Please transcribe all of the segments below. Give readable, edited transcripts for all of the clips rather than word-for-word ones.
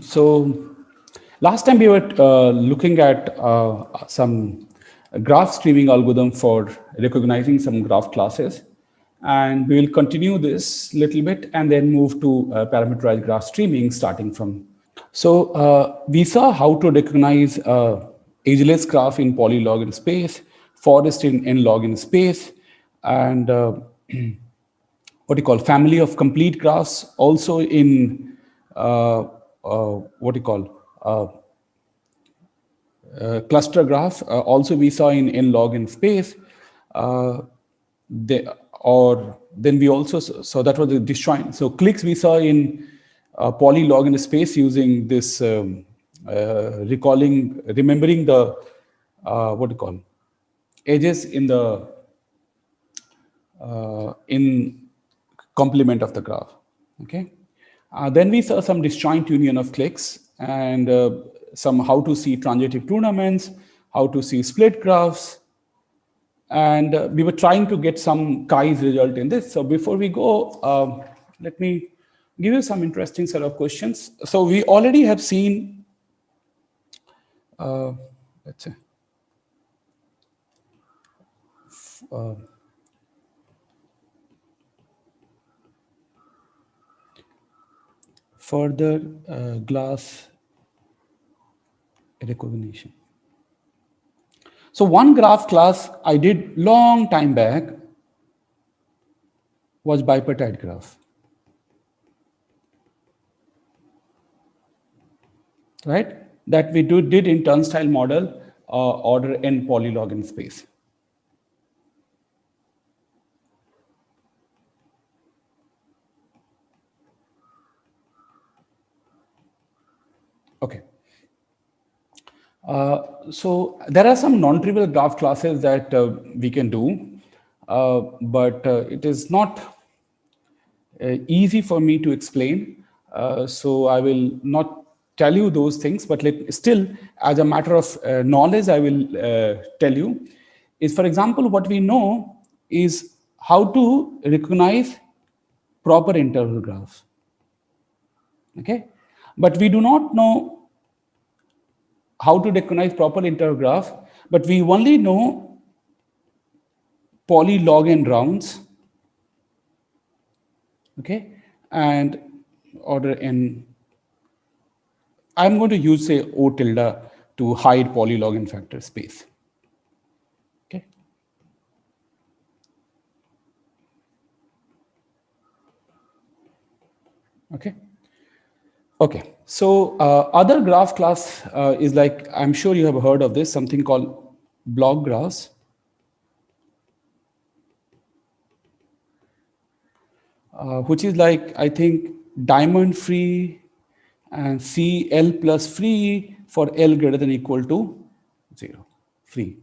So last time we were looking at some graph streaming algorithm for recognizing some graph classes. And we will continue this little bit and then move to parameterized graph streaming starting from. So we saw how to recognize ageless graph in polylog in space, forest in n-log in space, and what you call family of complete graphs also in what you call cluster graph. Also we saw in n-log in space. They, or then we also so that was the disjoint. So clicks we saw in polylog in space using this remembering the what do you call edges in the in complement of the graph. Okay. Then we saw some disjoint union of clicks and some how to see transitive tournaments, how to see split graphs, and we were trying to get some Chi's result in this. So before we go, let me give you some interesting set of questions. So we already have seen, let's say, further glass recognition. So one graph class I did long time back was bipartite graph, right? That we did in turnstile model order n polylog in space. Okay. So there are some non-trivial graph classes that we can do, but it is not easy for me to explain. So I will not tell you those things, but still, as a matter of knowledge, I will tell you. Is, for example, what we know is how to recognize proper interval graphs. Okay, but we do not know how to recognize proper interval graph, but we only know polylog n rounds, okay, and order n. I'm going to use, say, O tilde to hide polylog n factor space. Okay. Okay. Okay. So other graph class is like, I'm sure you have heard of this, something called block graphs. Which is like, I think, diamond free and CL plus free for L greater than equal to 0, free.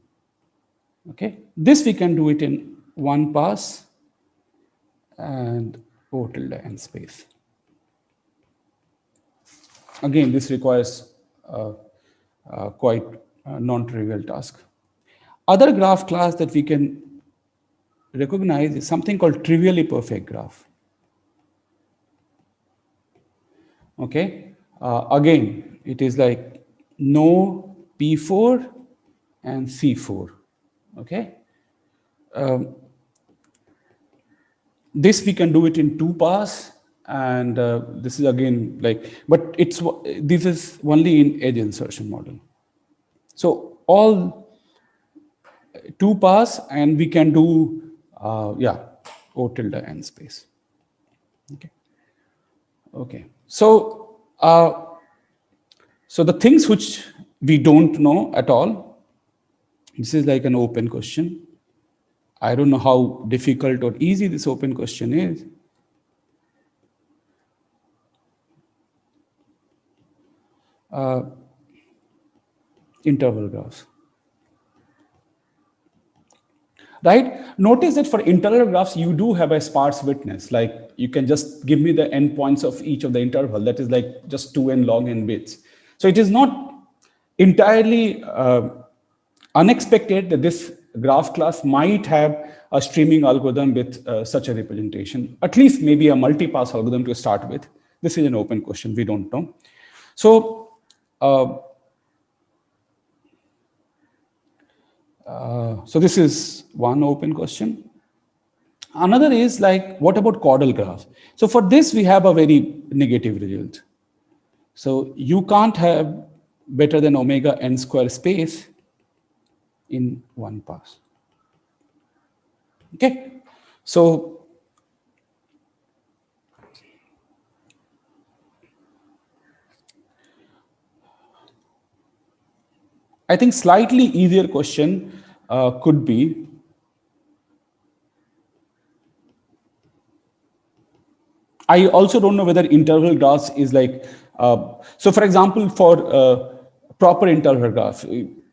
Okay, this we can do it in one pass and O tilde n space. Again, this requires quite a non-trivial task. Other graph class that we can recognize is something called trivially perfect graph. Okay, again, it is like no P4 and C4. Okay, this we can do it in two pass, and this is again like, but this is only in edge insertion model. So all two pass, and we can do O tilde n space. Okay. Okay. So so the things which we don't know at all, this is like an open question. I don't know how difficult or easy this open question is. Interval graphs. Right? Notice that for interval graphs, you do have a sparse witness. Like you can just give me the endpoints of each of the interval. That is like just 2n log n bits. So it is not entirely unexpected that this graph class might have a streaming algorithm with such a representation, at least maybe a multi-pass algorithm to start with. This is an open question, we don't know. So so this is one open question. Another is like, what about caudal graphs? So for this, we have a very negative result. So you can't have better than omega n square space in one pass. Okay, so I think slightly easier question could be, I also don't know whether interval graphs is like, so for example, for proper interval graph,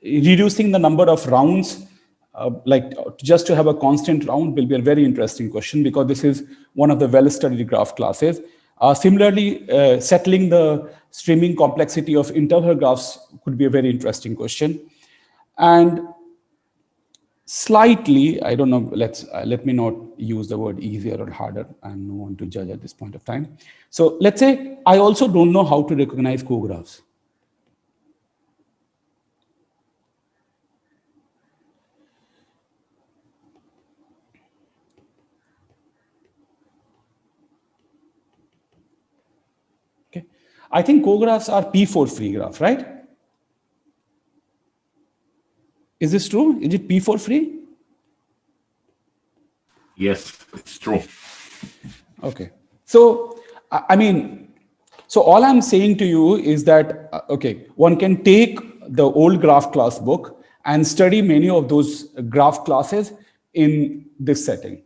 reducing the number of rounds, like just to have a constant round will be a very interesting question, because this is one of the well-studied graph classes. Similarly, settling the streaming complexity of interval graphs could be a very interesting question. And slightly, I don't know, let me not use the word easier or harder, and no one to judge at this point of time. So let's say I also don't know how to recognize co-graphs. Okay, I think co-graphs are P4 free graph, right? Is this true? Is it P4 free? Yes, it's true. Okay. So, I mean, so all I'm saying to you is that, okay, one can take the old graph class book and study many of those graph classes in this setting,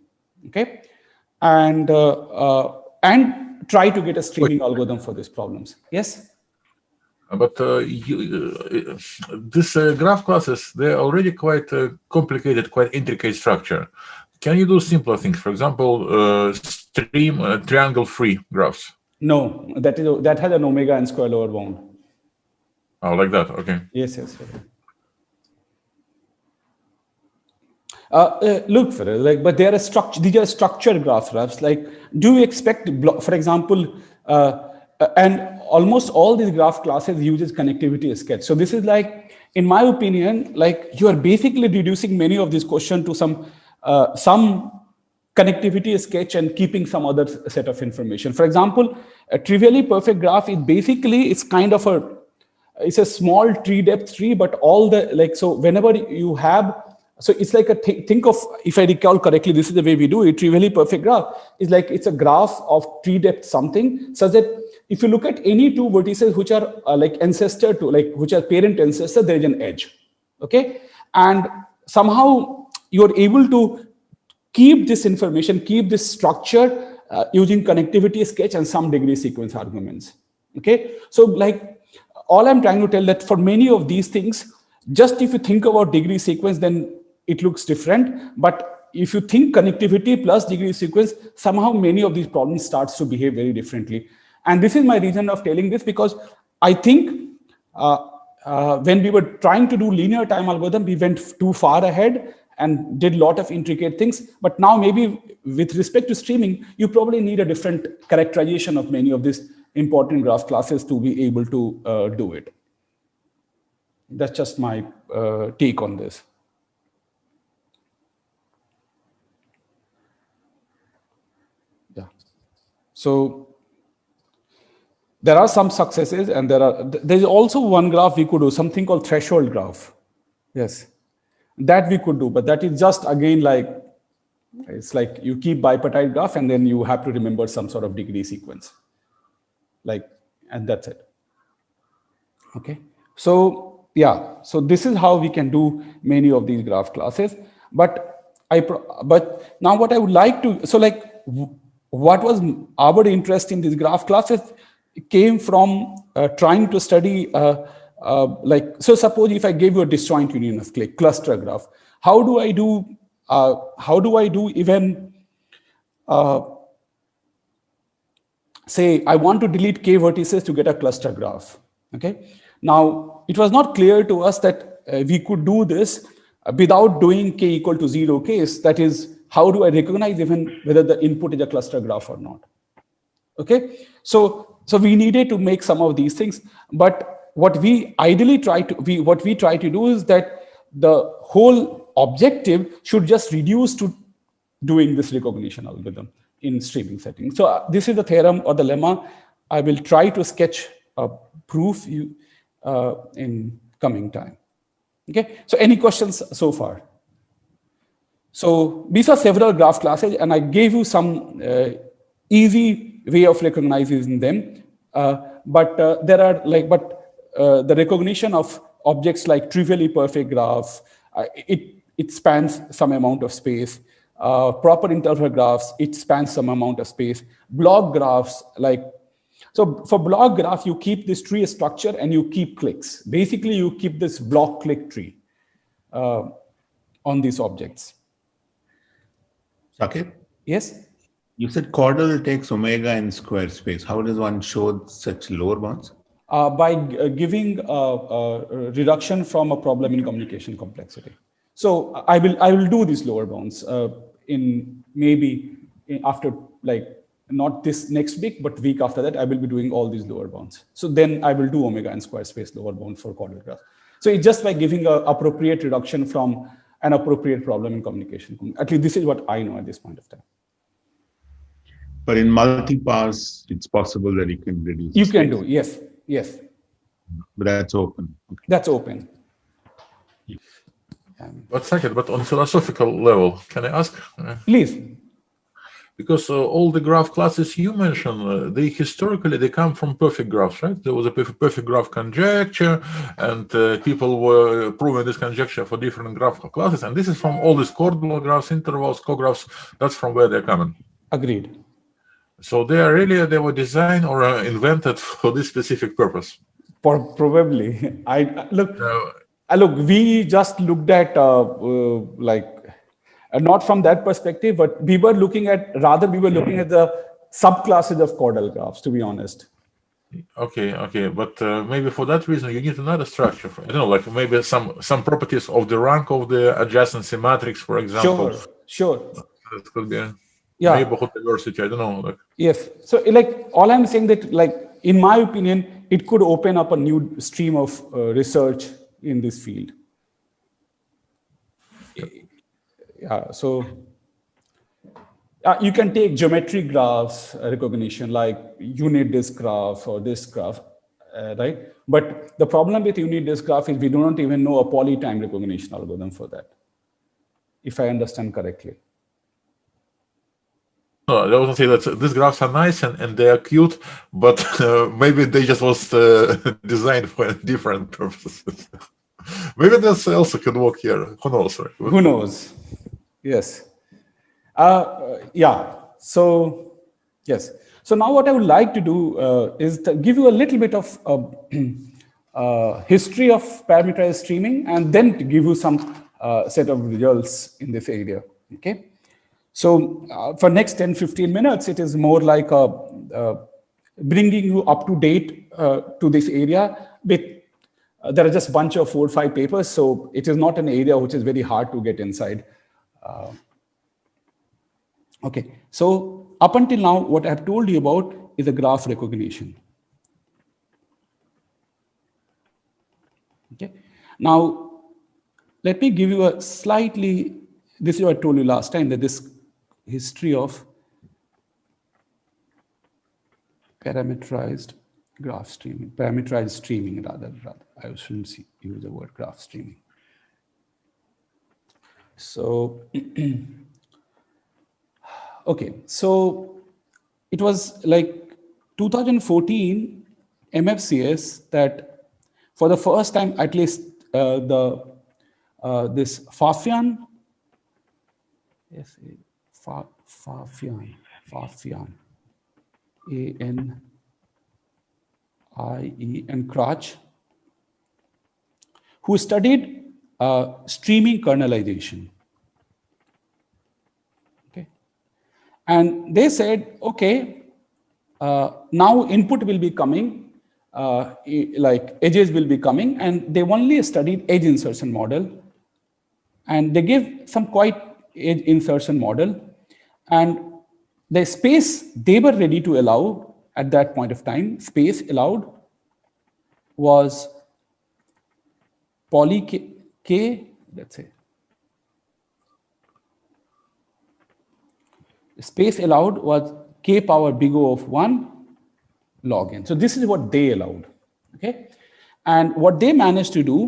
okay? And try to get a streaming algorithm for these problems. Yes? But these graph classes, they're already quite complicated, quite intricate structure. Can you do simpler things? For example, stream triangle-free graphs. No, that has an omega n square lower bound. Oh, like that. Okay. Yes. Look, but they are these are structured graphs. Like, do you expect, for example, and almost all these graph classes uses connectivity sketch. So this is like, in my opinion, like you are basically reducing many of these questions to some connectivity sketch and keeping some other set of information. For example, a trivially perfect graph is basically, it's kind of it's a small tree depth tree, but all the, like, so whenever you have, so it's like think of, if I recall correctly, this is the way we do it, trivially perfect graph is like, it's a graph of tree depth something, such that if you look at any two vertices which are like ancestor to, like, which are parent ancestor, there is an edge, okay? And somehow you're able to keep this information, keep this structure using connectivity sketch and some degree sequence arguments, okay? So like, all I'm trying to tell that for many of these things, just if you think about degree sequence, then it looks different. But if you think connectivity plus degree sequence, somehow many of these problems starts to behave very differently. And this is my reason of telling this, because I think when we were trying to do linear time algorithm, we went too far ahead and did a lot of intricate things. But now maybe with respect to streaming, you probably need a different characterization of many of these important graph classes to be able to do it. That's just my take on this. Yeah. So there are some successes, and there's also one graph we could do, something called threshold graph. Yes, that we could do, but that is just again like, it's like you keep bipartite graph and then you have to remember some sort of degree sequence, like, and that's it. Okay. So yeah, so this is how we can do many of these graph classes. But now what I would like to, so like, what was our interest in these graph classes came from trying to study like, so suppose if I gave you a disjoint union of cluster graph, how do I do even say I want to delete k vertices to get a cluster graph, okay? Now, it was not clear to us that we could do this without doing k equal to 0 case. That is, how do I recognize even whether the input is a cluster graph or not? Okay, so we needed to make some of these things, but what we ideally what we try to do is that the whole objective should just reduce to doing this recognition algorithm in streaming settings. So this is the theorem or the lemma. I will try to sketch a proof in coming time. Okay, so any questions so far? So these are several graph classes, and I gave you some easy way of recognizing them. There are the recognition of objects like trivially perfect graph, it spans some amount of space. Proper interval graphs, it spans some amount of space. Block graphs, so for block graph, you keep this tree structure and you keep clicks. Basically, you keep this block click tree on these objects. Saket? Yes? You said Caudal takes omega in square space. How does one show such lower bounds? By giving a reduction from a problem in communication complexity. So I will do these lower bounds after not this next week, but week after that, I will be doing all these lower bounds. So then I will do omega in square space lower bound for caudal graph. So it's just by giving an appropriate reduction from an appropriate problem in communication. At least this is what I know at this point of time. But in multi-pass, it's possible that you can reduce. You can do, yes. But that's open. Okay. That's open. But second, but on philosophical level, can I ask? Please. Because all the graph classes you mentioned, they historically come from perfect graphs, right? There was a perfect graph conjecture, and people were proving this conjecture for different graph classes. And this is from all these chordal graphs, intervals, cographs. That's from where they're coming. Agreed. So they were designed or invented for this specific purpose. Probably. Look, we just looked at not from that perspective, but we were looking at the subclasses of caudal graphs, to be honest. Okay, but maybe for that reason you need another structure. I don't know, like maybe some properties of the rank of the adjacency matrix, for example. Sure. That could be neighborhood diversity. I don't know. Yes. So, all I'm saying that, in my opinion, it could open up a new stream of research in this field. Yeah. So you can take geometric graphs recognition, like unit disk graph or disk graph, right? But the problem with unit disk graph is we do not even know a polytime recognition algorithm for that, if I understand correctly. No, I was say that these graphs are nice and they are cute, but maybe they just was designed for different purposes. Maybe this also can work here. Who knows? Right? Who knows? Yes. Yeah. So yes. So now what I would like to do is to give you a little bit of history of parameterized streaming, and then to give you some set of results in this area. Okay. So for next 10-15 minutes, it is more like bringing you up to date to this area. There are just a bunch of 4 or 5 papers, so it is not an area which is very hard to get inside. Okay, so up until now, what I have told you about is a graph recognition. Okay, now let me give you a slightly, this is what I told you last time, that this history of parameterized graph streaming, parameterized streaming rather. I shouldn't use the word graph streaming. So, okay, so it was like 2014 MFCS that for the first time, at least this Fafian, yes, Fafian, A-N-I-E, and Krach, who studied streaming kernelization. Okay, and they said, okay, now input will be coming, like edges will be coming, and they only studied edge insertion model, and they gave some quite edge insertion model, and the space they were ready to allow at that point of time, space allowed was poly k, let's say, space allowed was k power big O of 1 log n. So this is what they allowed. Okay, and what they managed to do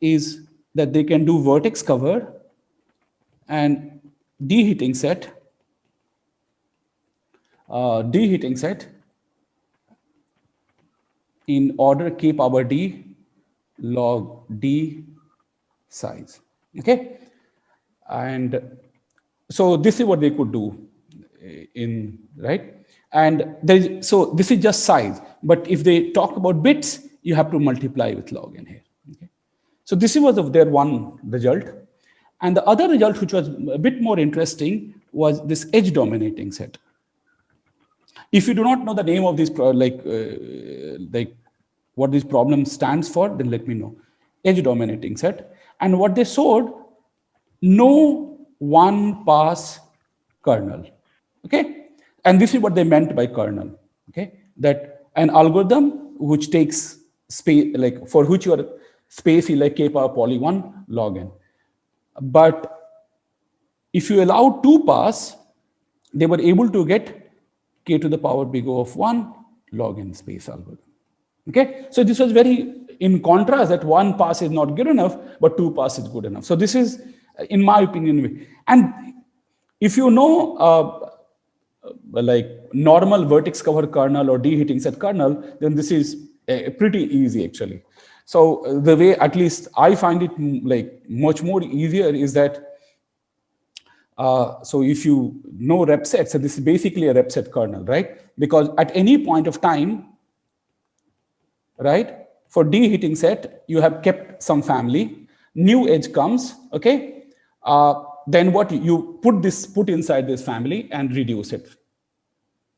is that they can do vertex cover and deheating set, in order k power d log d size. Okay, and so this is what they could do in, right? And so this is just size, but if they talk about bits, you have to multiply with log n here. Okay? So this was of their one result. And the other result, which was a bit more interesting, was this edge dominating set. If you do not know the name of this, like what this problem stands for, then let me know. Edge dominating set. And what they showed, no one pass kernel. Okay, and this is what they meant by kernel. Okay, that an algorithm which takes space, like for which your space is like k power poly 1 log n. But if you allow 2 pass, they were able to get k to the power big O of 1 log n space algorithm. Okay, so this was very in contrast that 1 pass is not good enough, but 2 pass is good enough. So this is, in my opinion, and if you know like normal vertex cover kernel or deheating set kernel, then this is pretty easy actually. So the way, at least I find it like much more easier, is that so if you know rep sets, so this is basically a rep set kernel, right? Because at any point of time, right, for deheating set, you have kept some family, new edge comes, okay? Then what you put inside this family and reduce it.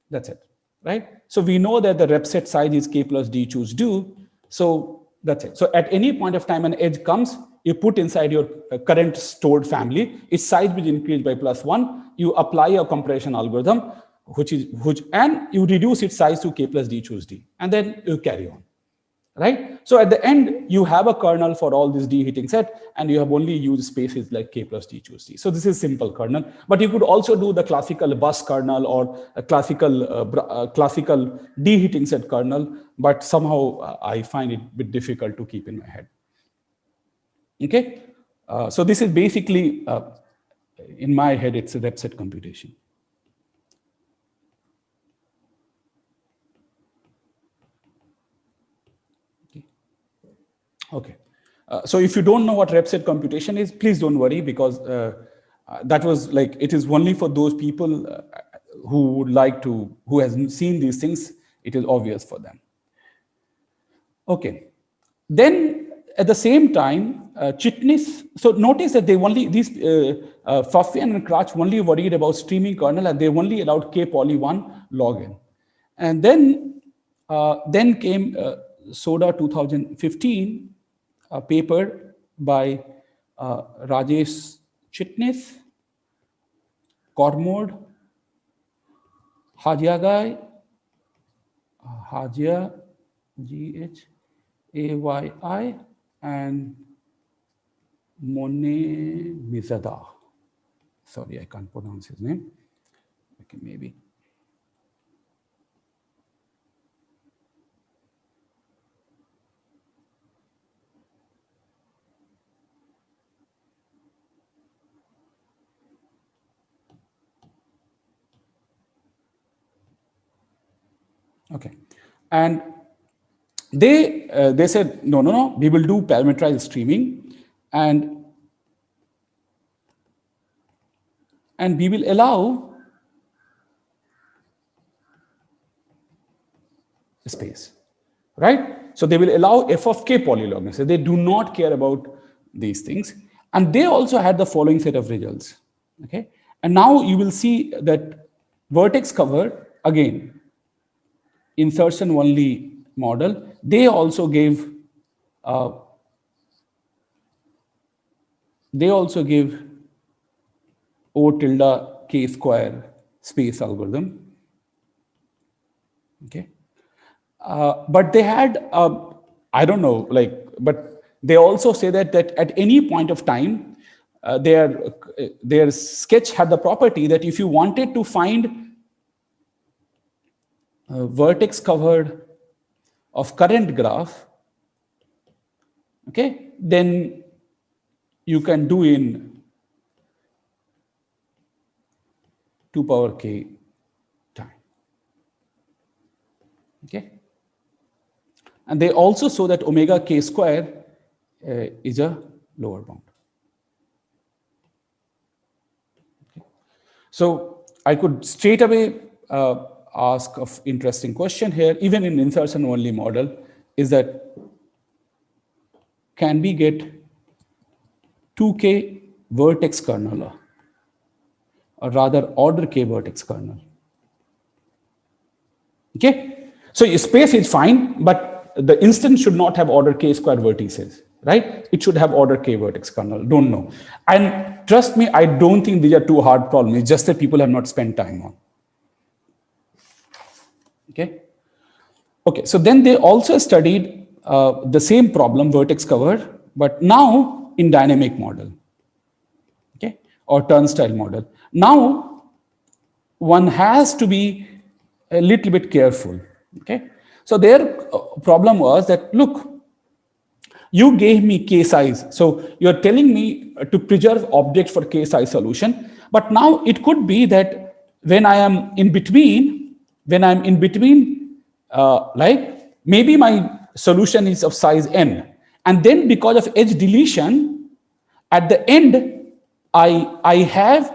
That's it, right? So we know that the rep set size is k plus d choose do. So that's it. So at any point of time an edge comes, you put inside your current stored family, its size will increase by +1. You apply a compression algorithm, and you reduce its size to k plus d choose d, and then you carry on. Right? So at the end, you have a kernel for all this deheating set, and you have only used spaces like k plus d choose d. So this is simple kernel, but you could also do the classical bus kernel or a classical deheating set kernel, but somehow I find it a bit difficult to keep in my head. Okay, so this is basically, in my head, it's a rep set computation. Okay, so if you don't know what rep set computation is, please don't worry, because that was like, it is only for those people who would like to, who has seen these things, it is obvious for them. Okay, then at the same time, Chitnis, so notice that they only, these Faffian and Crouch only worried about streaming kernel, and they only allowed k poly 1 log n. And then came Soda 2015, a paper by Rajesh Chitnis, Cormode, Hajiagai, Hajia, Ghayai, and Mone Mizada. Sorry, I can't pronounce his name. Okay, maybe. Okay, and they said no, we will do parameterized streaming, and we will allow space, right? So they will allow f of k polylog. So they do not care about these things, and they also had the following set of results. Okay, and now you will see that vertex cover again. Insertion only model, they also gave O tilde k square space algorithm. Okay. But they had, I don't know, but they also say that at any point of time, their sketch had the property that if you wanted to find a vertex covered of current graph, okay, then you can do in 2 power k time. Okay. And they also show that omega k square is a lower bound. Okay. So I could straight away ask an interesting question here, even in insertion only model, is that can we get 2k vertex kernel, or rather order k vertex kernel? Okay, so space is fine, but the instance should not have order k square vertices, right? It should have order k vertex kernel. Don't know. And trust me, I don't think these are too hard problems. It's just that people have not spent time on. Okay. Okay, so then they also studied the same problem, vertex covered, but now in dynamic model, okay, or turnstile model. Now one has to be a little bit careful. Okay, so their problem was that, look, you gave me k size, so you're telling me to preserve objects for k size solution, but now it could be that when I am in between, like maybe my solution is of size n, and then because of edge deletion, at the end, I have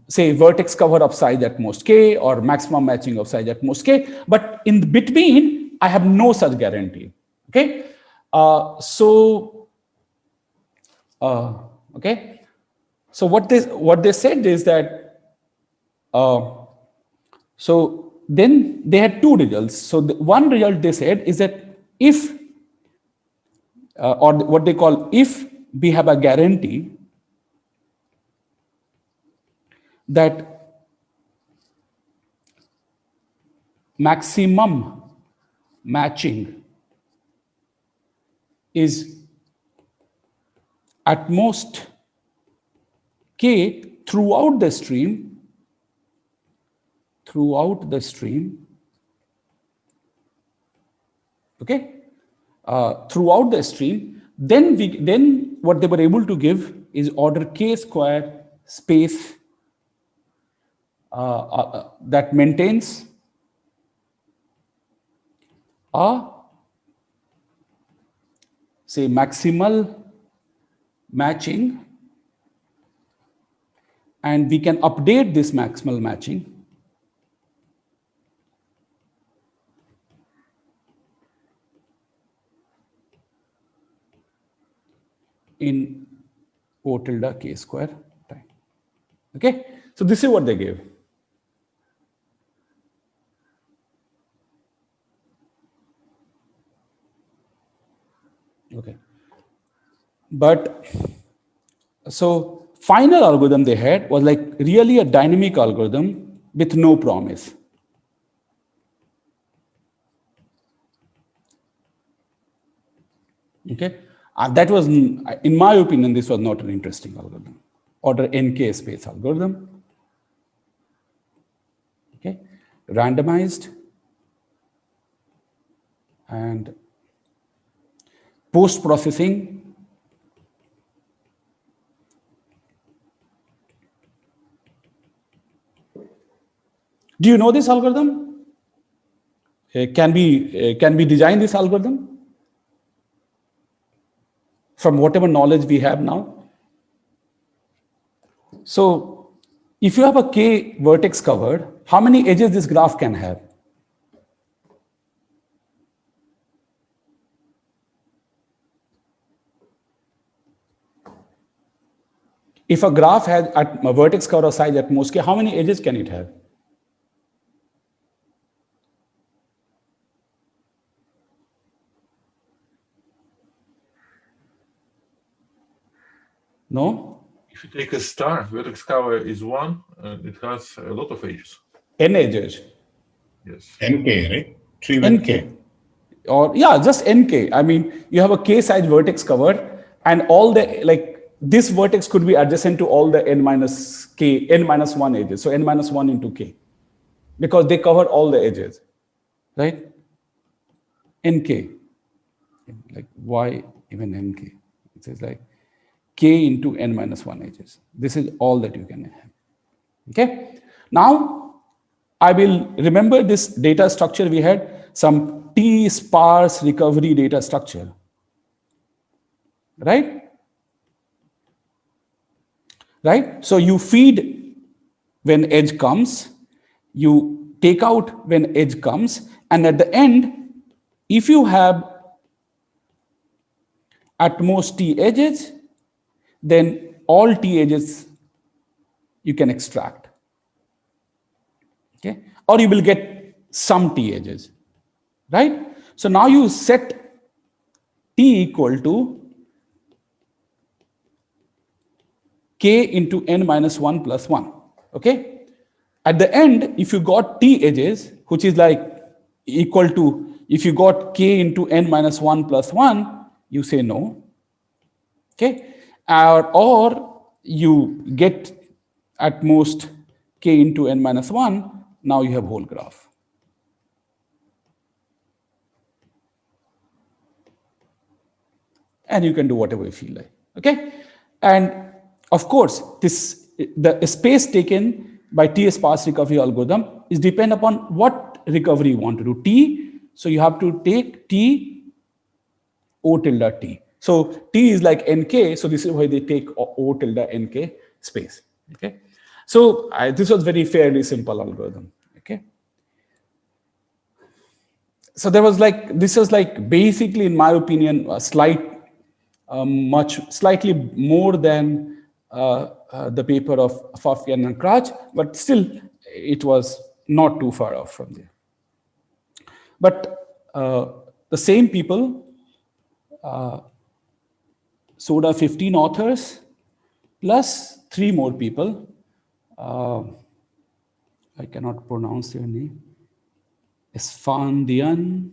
say vertex cover of size at most k or maximum matching of size at most k, but in between I have no such guarantee. Okay, okay. So what they said is that so then they had two results. So the one result they said is that if or what they call if we have a guarantee that maximum matching is at most k throughout the stream, okay, throughout the stream, then what they were able to give is order k square space that maintains a, say, maximal matching, and we can update this maximal matching in O tilde k square time. Okay, so this is what they gave. Okay, but so final algorithm they had was like really a dynamic algorithm with no promise. Okay, that was, in my opinion, this was not an interesting algorithm. Order nk space algorithm. Okay, randomized and post processing. Do you know this algorithm? Can we design this algorithm from whatever knowledge we have now? So if you have a k vertex covered, how many edges this graph can have? If a graph has a vertex cover size at most k, how many edges can it have? No? If you take a star, vertex cover is 1, and it has a lot of edges. N edges. Yes. NK, right? Tree with NK. K. Or yeah, just NK. I mean, you have a K size vertex cover, and all the this vertex could be adjacent to all the n minus K, n minus 1 edges. So n minus 1 into K, because they cover all the edges, right? NK, like why even NK? It says like K into n minus 1 edges. This is all that you can have. Okay. Now I will remember this data structure. We had some T sparse recovery data structure, right? Right? So you feed when edge comes, you take out when edge comes, and at the end, if you have at most T edges, then all T edges you can extract. Okay? Or you will get some T edges, right? So now you set T equal to K into n minus 1 plus 1. Okay? At the end, if you got T edges, which is like equal to, if you got K into n minus 1 plus 1, you say no. Okay? Or you get at most K into n minus 1, now you have whole graph. And you can do whatever you feel like. Okay? And of course, the space taken by T sparse recovery algorithm is depend upon what recovery you want to do. T, so you have to take T O tilde T. So T is like NK, so this is why they take O tilde NK space. Okay? So this was very fairly simple algorithm. Okay? So there was like, this was like basically, in my opinion, a slightly more than the paper of Fafian and Krach, but still it was not too far off from there. But the same people, Soda 15 authors, plus 3 more people, I cannot pronounce their name, Esfandiani,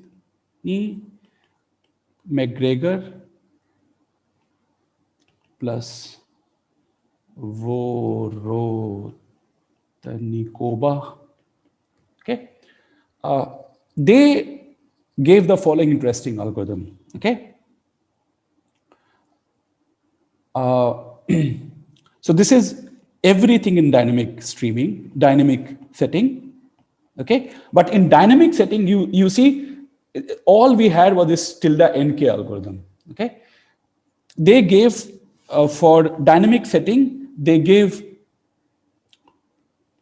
McGregor, plus Vorotanikoba. Okay, they gave the following interesting algorithm. Okay, so this is everything in dynamic streaming, dynamic setting. Okay, but in dynamic setting, you see, all we had was this tilde NK algorithm. Okay, they gave for dynamic setting, they gave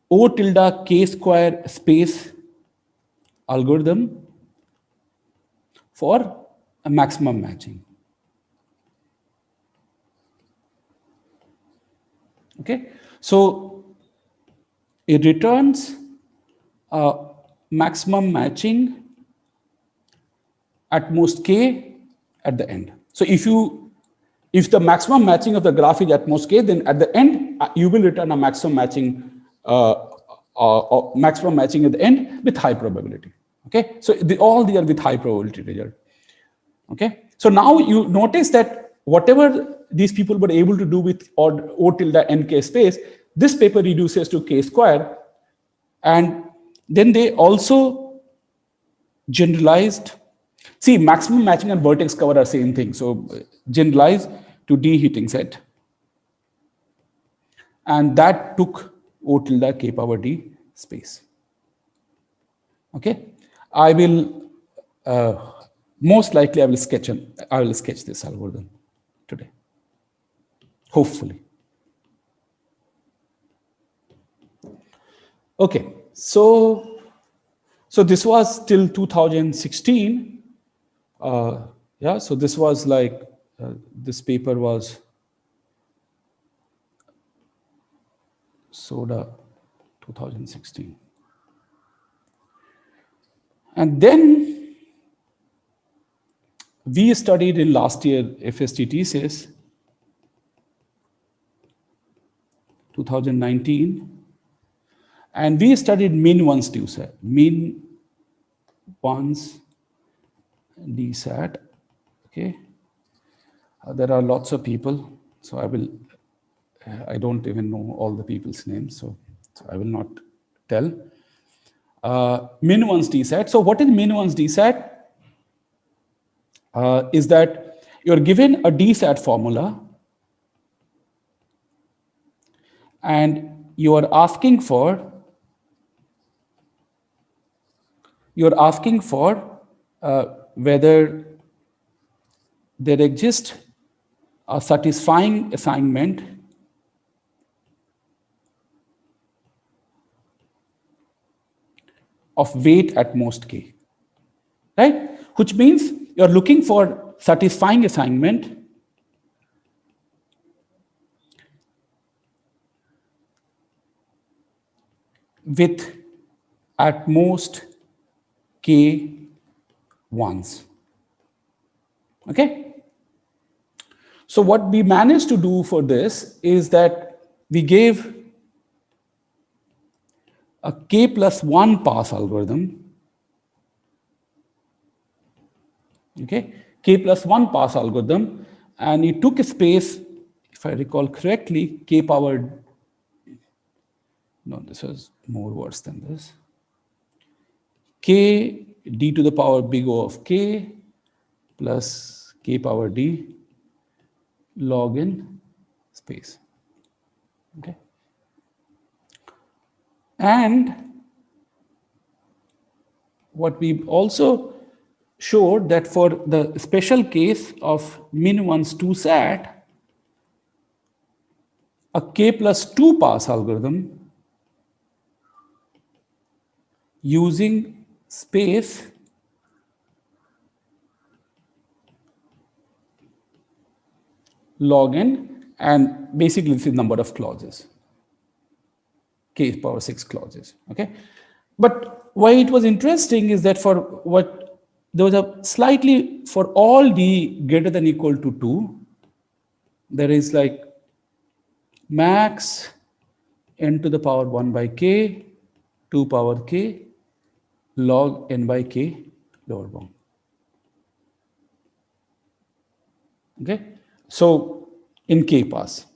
O tilde K square space algorithm for a maximum matching. Okay, so it returns maximum matching at most K at the end. So if the maximum matching of the graph is at most K, then at the end you will return a maximum matching at the end with high probability. Okay, so all they are with high probability result. Okay, so now you notice that whatever these people were able to do with O tilde NK space, this paper reduces to K square, and then they also generalized. See, maximum matching and vertex cover are same thing. So generalized to D heating set, and that took O tilde K power D space. Okay, I will most likely I will sketch this algorithm today, hopefully. Okay, so this was till 2016. Yeah, so this was like this paper was Soda 2016. And then we studied in last year FST thesis 2019. And we studied min ones DSAT. Min ones DSAT. Okay. There are lots of people. So I don't even know all the people's names. So I will not tell. Min ones DSAT. So what is min ones DSAT? Is that you're given a DSAT formula and you are asking for whether there exists a satisfying assignment of weight at most k, right? Which means you're looking for satisfying assignment with at most k ones. Okay? So what we managed to do for this is that we gave a k plus 1 pass algorithm. Okay, k plus 1 pass algorithm, and it took a space, if I recall correctly, k powered, no, this was more worse than this, k d to the power big O of k plus k power d log in space. Okay, and what we also showed that for the special case of min ones 2 sat, a k plus 2 pass algorithm using space log n, and basically this is number of clauses, k power 6 clauses. Okay, but why it was interesting is that for what there was a slightly, for all d greater than equal to 2, there is like max n to the power 1 by k, 2 power k, log n by k lower bound. Okay, so in k pass.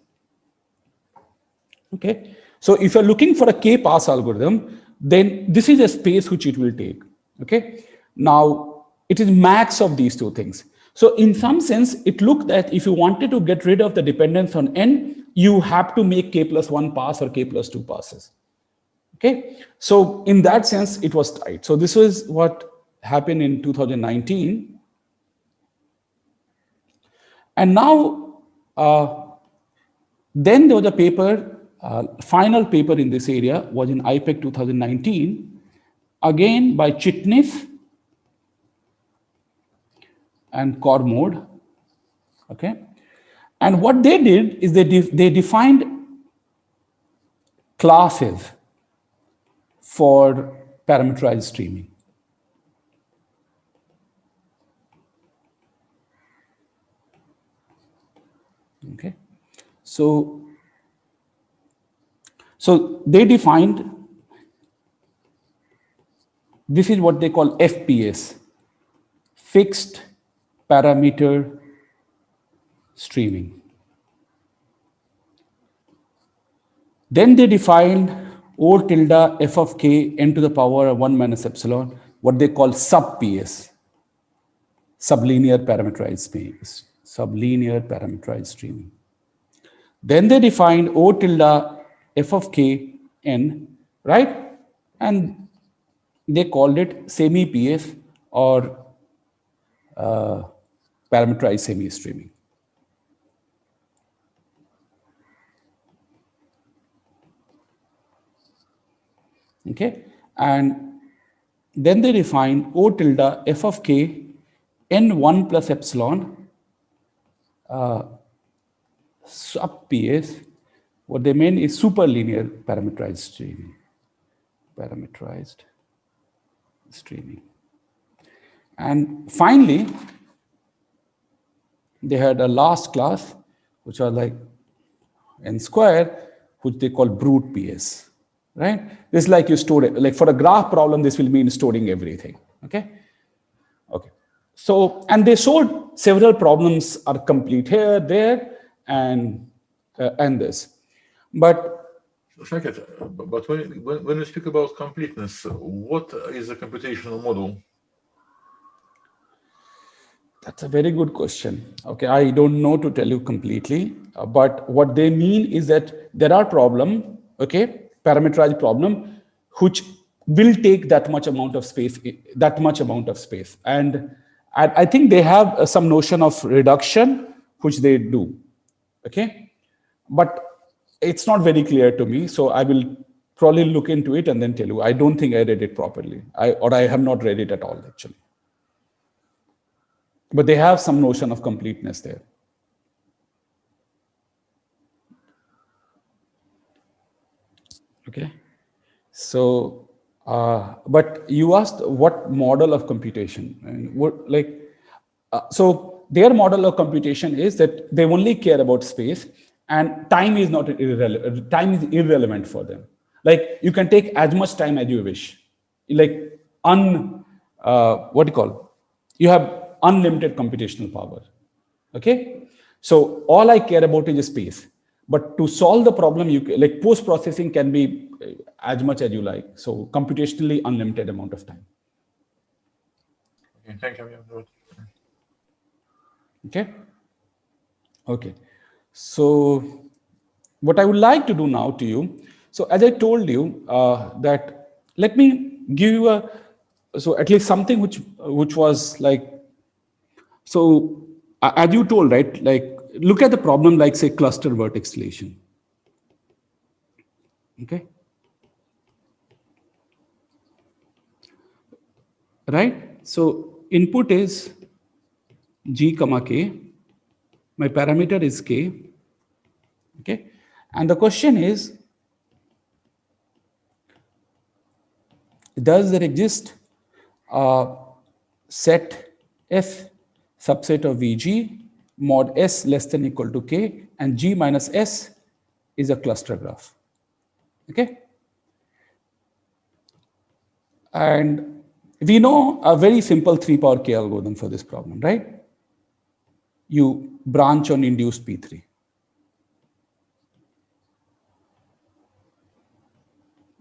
Okay, so if you're looking for a k pass algorithm, then this is a space which it will take. Okay, now it is max of these two things. So in some sense, it looked that if you wanted to get rid of the dependence on n, you have to make k plus 1 pass or k plus 2 passes. Okay, so in that sense, it was tight. So this was what happened in 2019. And now, then there was a paper, final paper in this area was in IPEC 2019, again by Chitnis and Cormode. Okay, and what they did is they defined classes for parameterized streaming. Okay, so they defined, this is what they call FPS, fixed parameter streaming. Then they defined O tilde f of k n to the power of 1 minus epsilon, what they call sub-PS, sublinear parameterized streaming. Then they defined O tilde f of k n, right? And they called it semi-PS or parameterized semi-streaming. Okay, and then they define O tilde f of k n1 plus epsilon sub PS. What they mean is superlinear parameterized streaming. Parameterized streaming. And finally, they had a last class, which was like n square, which they call brute PS, right? This is like you store it, like for a graph problem, this will mean storing everything, okay? Okay. So, and they showed several problems are complete here, there, and this. But Saket, but when you speak about completeness, what is a computational model? that's a very good question. Okay, I don't know to tell you completely, but what they mean is that there are problem, okay, parameterized problem, which will take that much amount of space, and I think they have some notion of reduction, which they do, okay, but it's not very clear to me. So I will probably look into it and then tell you. I don't think I read it properly, or I have not read it at all actually. But they have some notion of completeness there. Okay. So, but you asked what model of computation, and what so their model of computation is that they only care about space, and time is not irrelevant. Time is irrelevant for them. Like you can take as much time as you wish. Like what do you call? You have unlimited computational power. Okay, so all I care about is space. But to solve the problem, you like post processing can be as much as you like. So computationally unlimited amount of time. Okay, thank you. Okay. Okay. So what I would like to do now to you. So as I told you that let me give you so at least something which was like so as you told, right, like look at the problem like say cluster vertex deletion. Okay, right? So input is g comma k, my parameter is k, okay, and the question is, does there exist a set f subset of Vg mod s less than equal to k, and g minus s is a cluster graph, okay? And we know a very simple 3 power k algorithm for this problem, right? You branch on induced P3.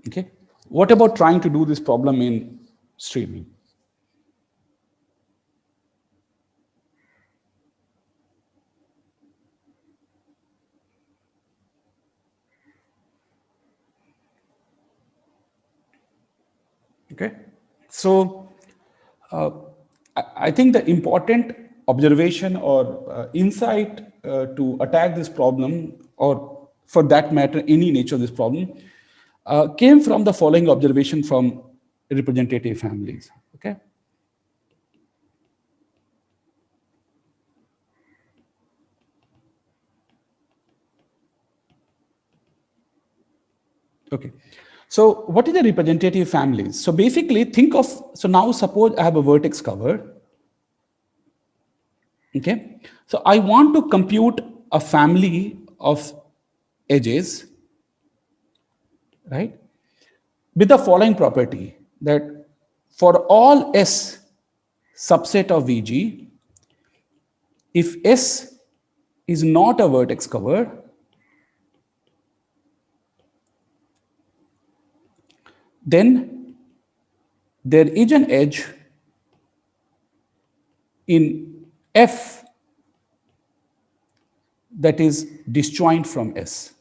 Okay. What about trying to do this problem in streaming? Okay. So I think the important observation or insight to attack this problem, or for that matter, any nature of this problem, came from the following observation from representative families. Okay. Okay. So what is the representative families? So basically think of, so now suppose I have a vertex cover. Okay. So I want to compute a family of edges, right? With the following property that for all S subset of Vg, if S is not a vertex cover, then there is an edge in F that is disjoint from S,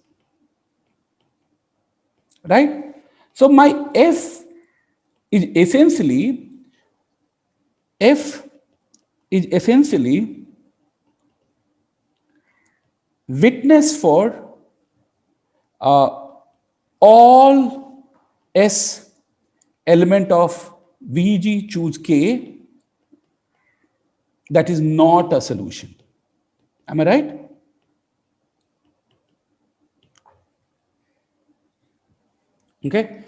right? So my F is essentially witness for all S element of Vg choose K that is not a solution. Am I right? Okay.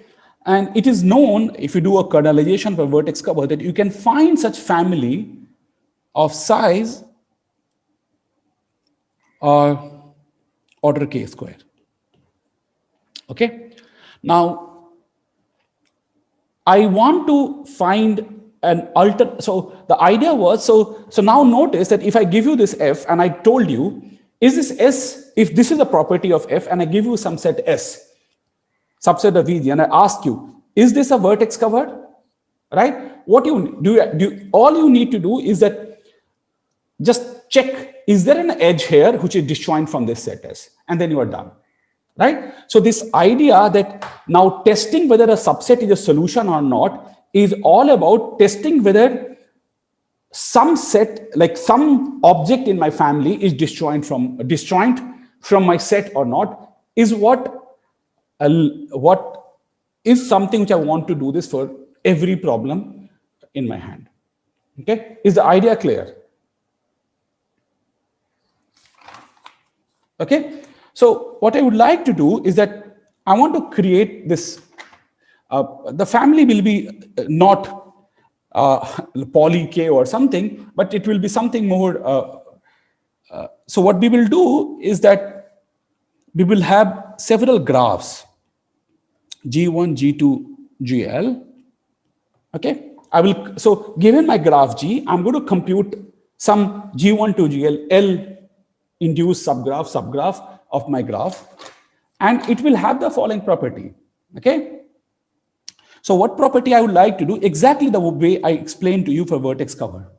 And it is known, if you do a kernelization for vertex cover, that you can find such family of size or order k square. Okay. Now, I want to find an alter. So the idea was, so now notice that if I give you this F and I told you, is this S, if this is a property of F and I give you some set S, subset of VG, and I ask you, is this a vertex covered? Right? What you do, all you need to do is that just check, is there an edge here which is disjoint from this set S? And then you are done. Right? So this idea that now testing whether a subset is a solution or not is all about testing whether some set, like some object in my family is disjoint from my set or not, is what is something which I want to do this for every problem in my hand. Okay? Is the idea clear? Okay? So what I would like to do is that I want to create this. The family will be not poly K or something, but it will be something more. So what we will do is that we will have several graphs, G1, G2, GL. Okay, so given my graph G, I'm going to compute some G1 to GL L induced subgraph of my graph, and it will have the following property. Okay, so what property I would like to do, exactly the way I explained to you for vertex cover.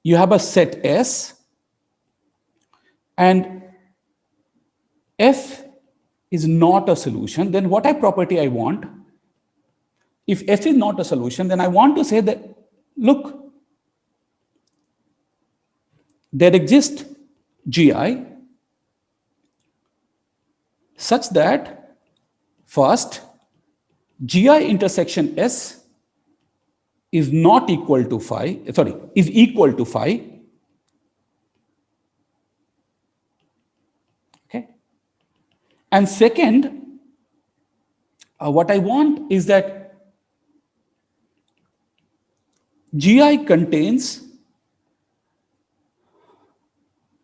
You have a set S, and F is not a solution. Then what property I want? If F is not a solution, then I want to say that, look, there exists GI such that first GI intersection S is not equal to phi, is equal to phi. Okay. And second, what I want is that GI contains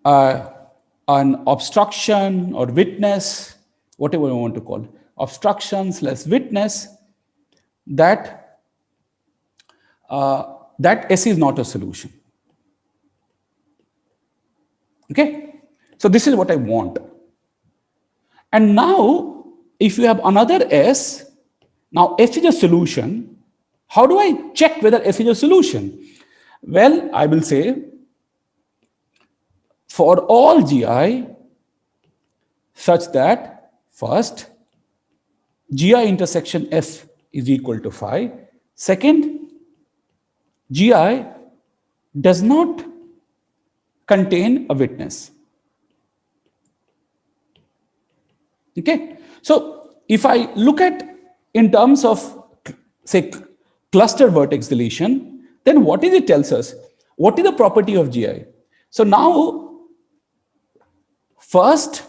an obstruction or witness, whatever you want to call it, obstruction/witness, that S is not a solution. Okay, so this is what I want. And now, if you have another S, now F is a solution. How do I check whether F is a solution? Well, I will say, for all GI such that first GI intersection F is equal to phi. Second, GI does not contain a witness. Okay, so if I look at in terms of, say, cluster vertex deletion, then what is it tells us? What is the property of GI? So now, first,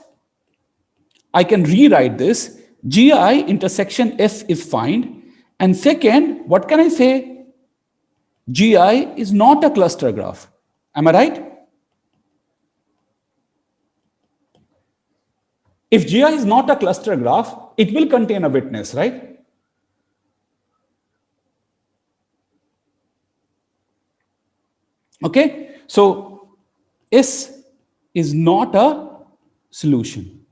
I can rewrite this. GI intersection F is fine. And second, what can I say? GI is not a cluster graph. Am I right? If GI is not a cluster graph, it will contain a witness, right? Okay, so S is not a solution.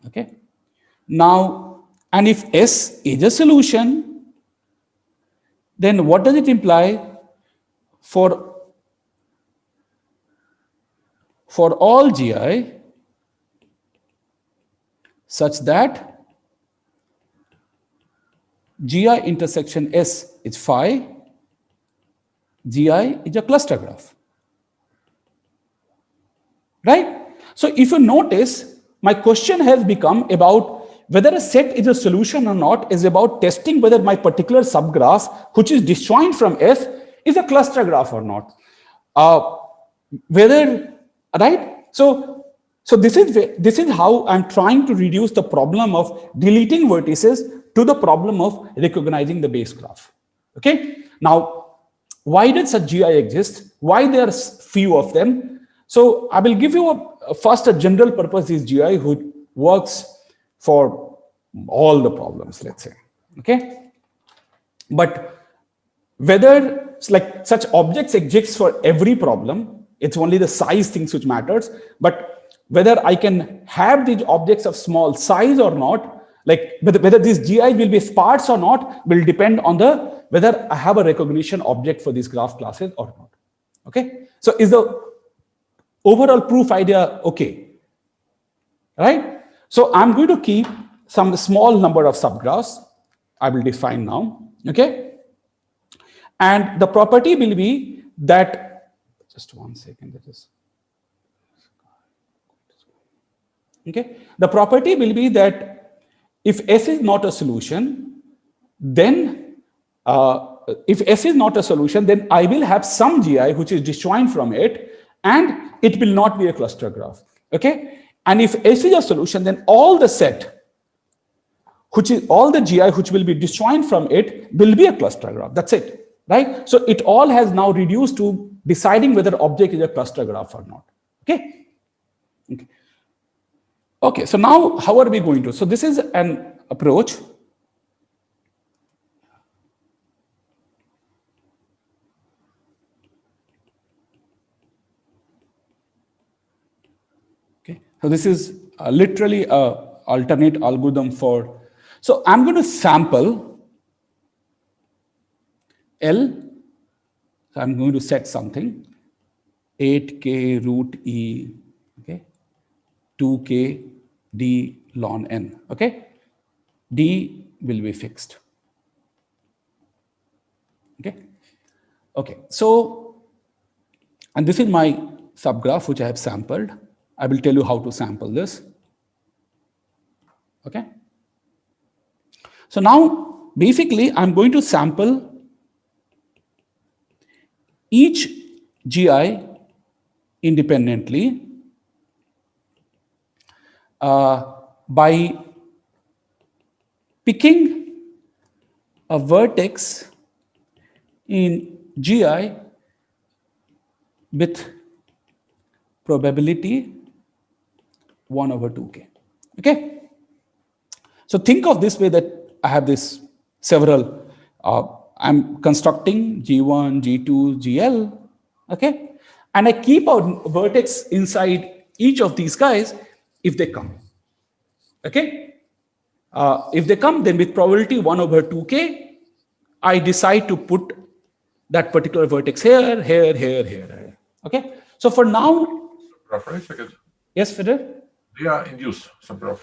Okay, now, and if S is a solution, then what does it imply? For all GI such that GI intersection S is phi, GI is a cluster graph. Right? So if you notice, my question has become about whether a set is a solution or not is about testing whether my particular subgraph, which is disjoint from S, is a cluster graph or not. Right? So this is how I'm trying to reduce the problem of deleting vertices to the problem of recognizing the base graph. Okay? Now, why did such GI exist? Why there are few of them? So I will give you first a general purpose is GI who works for all the problems, let's say. Okay, but whether like such objects exist for every problem, it's only the size things which matters. But whether I can have these objects of small size or not, like whether these GI will be sparse or not, will depend on the whether I have a recognition object for these graph classes or not. Okay, so is the overall proof idea okay? Right? So I'm going to keep some small number of subgraphs. I will define now. Okay, and the property will be that, just 1 second, that is, okay, the property will be that if S is not a solution, then if S is not a solution, then I will have some GI which is disjoint from it, and it will not be a cluster graph. Okay, and if S is a solution, then all the set, which is all the GI which will be disjoint from it, will be a cluster graph. That's it, right? So it all has now reduced to deciding whether object is a cluster graph or not. Okay. Okay. Okay. So now, how are we going to? So this is an approach. Okay. So this is literally a alternate algorithm for. So I'm going to sample L. So I'm going to set something 8k root E, okay, 2k d ln n, okay. D will be fixed. Okay. Okay. So, and this is my subgraph which I have sampled. I will tell you how to sample this. Okay. So now, basically, I'm going to sample each GI independently by picking a vertex in GI with probability 1 over 2k. Okay. So think of this way that I have this several, I'm constructing G1, G2, GL, okay? And I keep a vertex inside each of these guys if they come, okay? If they come, then with probability 1 over 2k, I decide to put that particular vertex here, here. Okay? So for now... Right, second. Yes, Fidel? They are induced subgraph.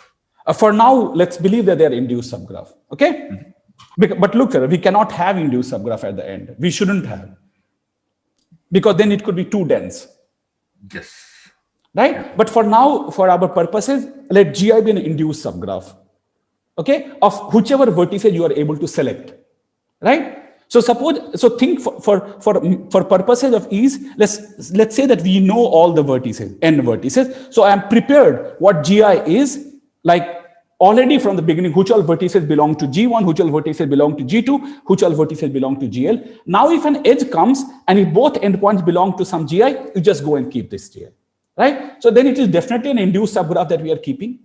For now, let's believe that they're induced subgraph. Okay? Mm-hmm. But look, we cannot have induced subgraph at the end. We shouldn't have. Because then it could be too dense. Yes. Right? Yeah. But for now, for our purposes, let GI be an induced subgraph. Okay? Of whichever vertices you are able to select. Right? So suppose, so think for purposes of ease, let's say that we know all the vertices, n vertices. So I am prepared what GI is, like already from the beginning, which all vertices belong to G1, which all vertices belong to G2, which all vertices belong to GL. Now if an edge comes and if both endpoints belong to some GI, you just go and keep this GI. Right? So then it is definitely an induced subgraph that we are keeping.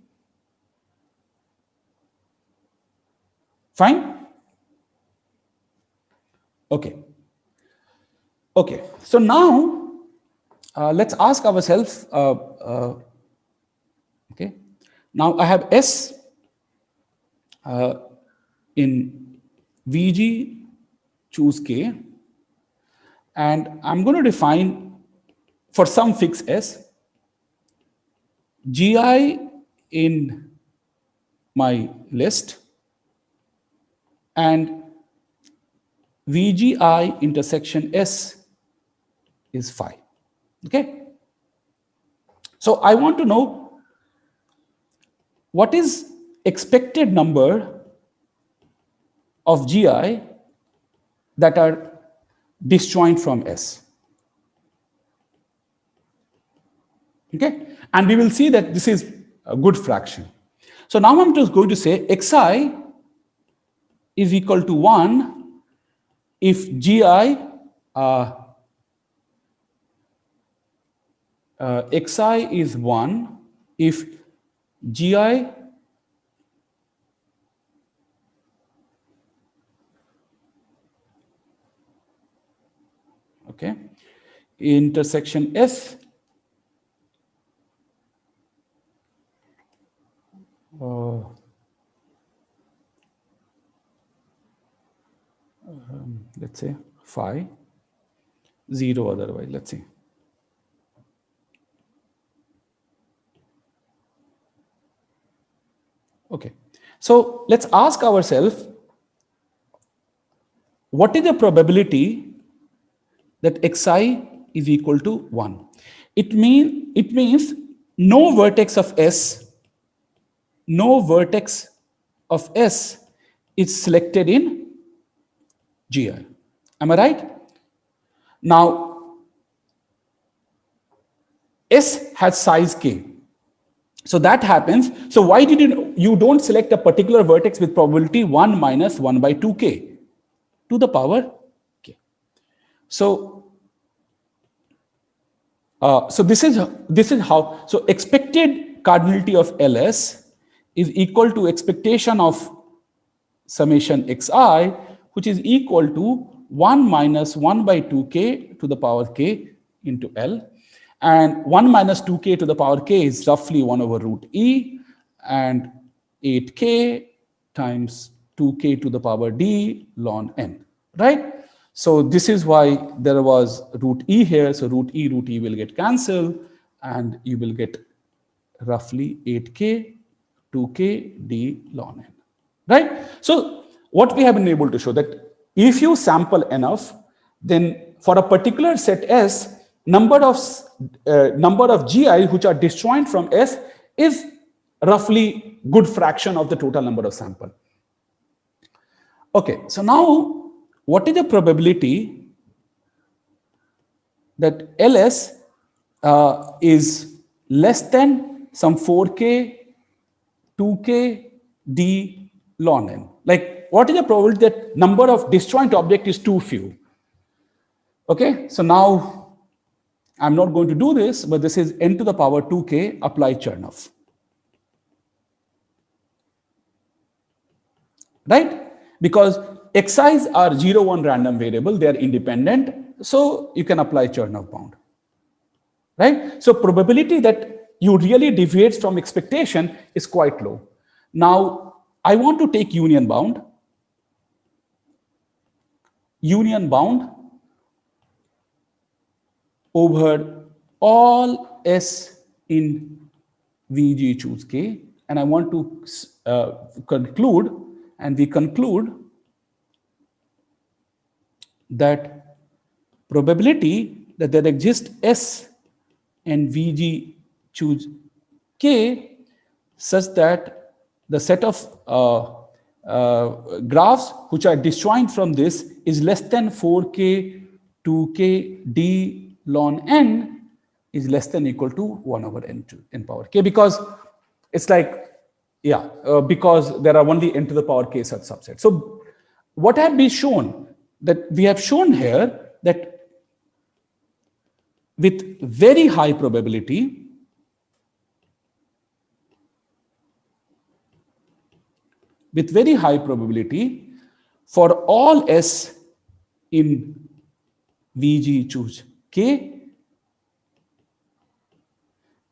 Fine? Okay. Okay. So now let's ask ourselves, okay. Now I have S in VG, choose K, and I'm going to define for some fixed S, GI in my list, and VGI intersection S is phi. Okay. So I want to know what is expected number of GI that are disjoint from S. Okay. And we will see that this is a good fraction. So now I'm just going to say Xi is equal to 1 if GI Xi is 1 if GI Okay. Intersection S. Let's say phi, 0 otherwise, let's see. Okay. So let's ask ourselves, what is the probability that xi is equal to 1? It means no vertex of S is selected in GI. Am I right? Now, S has size k. So that happens. So why did you don't select a particular vertex with probability 1 minus 1 by 2k to the power k? So this is how. So expected cardinality of LS is equal to expectation of summation xi, which is equal to 1 minus 1 by 2k to the power k into L. And 1 minus 2k to the power k is roughly 1 over root e, and 8k times 2k to the power d ln n, right? So this is why there was root e here. So root e will get cancelled, and you will get roughly 8k 2k d ln n, right? So what we have been able to show that if you sample enough, then for a particular set S, number of GI which are disjoint from S is roughly good fraction of the total number of sample. Okay, so now what is the probability that LS is less than some 4k 2k d ln n? Like, what is the probability that number of disjoint object is too few? Okay, so now I'm not going to do this, but this is n to the power 2k, apply Chernoff. Right? Because xi's are 0, 1 random variable, they are independent, so you can apply Chernoff bound. Right? So probability that you really deviate from expectation is quite low. Now, I want to take union bound. Union bound over all S in VG choose K, and I want to conclude, and we conclude that probability that there exists S and VG choose K such that the set of graphs which are disjoint from this is less than 4k 2k d ln n is less than equal to 1 over n to n power k, because it's like, yeah, because there are only n to the power k such subsets. So what have been shown, that we have shown here that with very high probability, for all S in VG choose K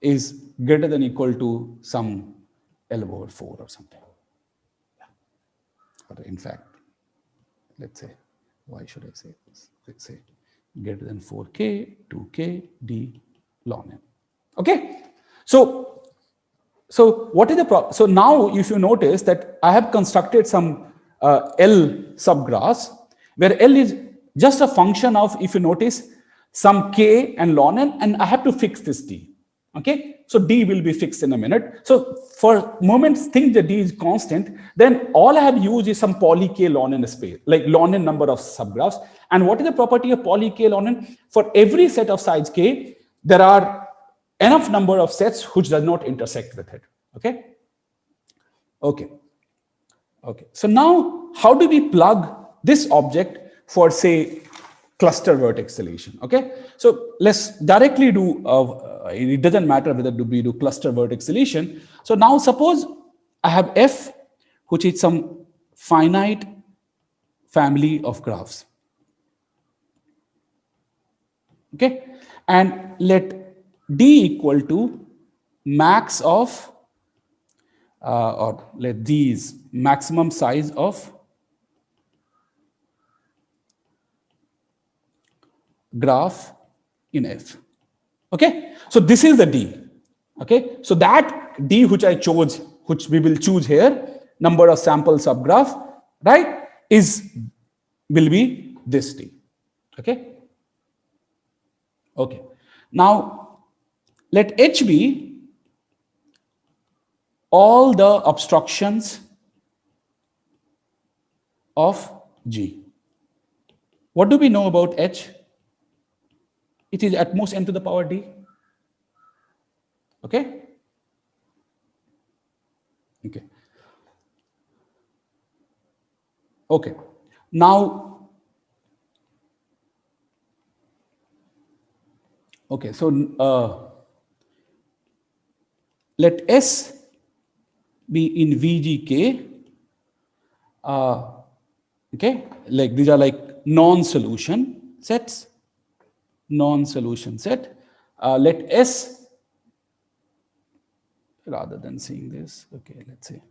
is greater than equal to some L over 4 or something. Or in fact, let's say, why should I say this? Let's say greater than 4k 2k d ln n. Okay, so what is the problem? So now if you notice that I have constructed some L subgraphs where L is just a function of, if you notice, some k and ln n, and I have to fix this d. Okay, so d will be fixed in a minute. So for moments, think that d is constant, then all I have used is some poly k ln n space, like ln n number of subgraphs. And what is the property of poly k ln n? For every set of size k, there are enough number of sets which does not intersect with it. Okay. So now, how do we plug this object for, say, cluster vertex solution? Okay, so let's directly do. It doesn't matter whether we do cluster vertex solution. So now, suppose I have F, which is some finite family of graphs. Okay, and let D equal to max of, or let D is maximum size of graph in F. Okay, so this is the D. Okay, so that D which I chose, which we will choose here, number of sample subgraph, right, will be this D. Okay. Okay. Now let H be all the obstructions of G. What do we know about H? It is at most n to the power D. Okay. Okay. Okay. Now, okay. So let S be in VGK. Okay, like these are like non-solution sets. Non-solution set. Let S, rather than seeing this, okay, let's say.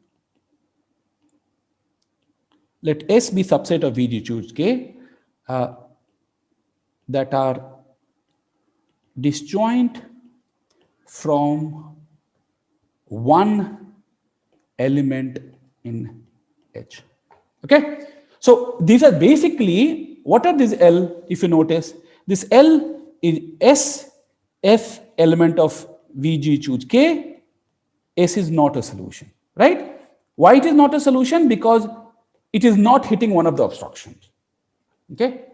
Let S be subset of VG choose K that are disjoint from one element in H. Okay, so these are basically, what are these L? If you notice, this L is S, F element of VG choose K. S is not a solution, right? Why it is not a solution? Because it is not hitting one of the obstructions. Okay.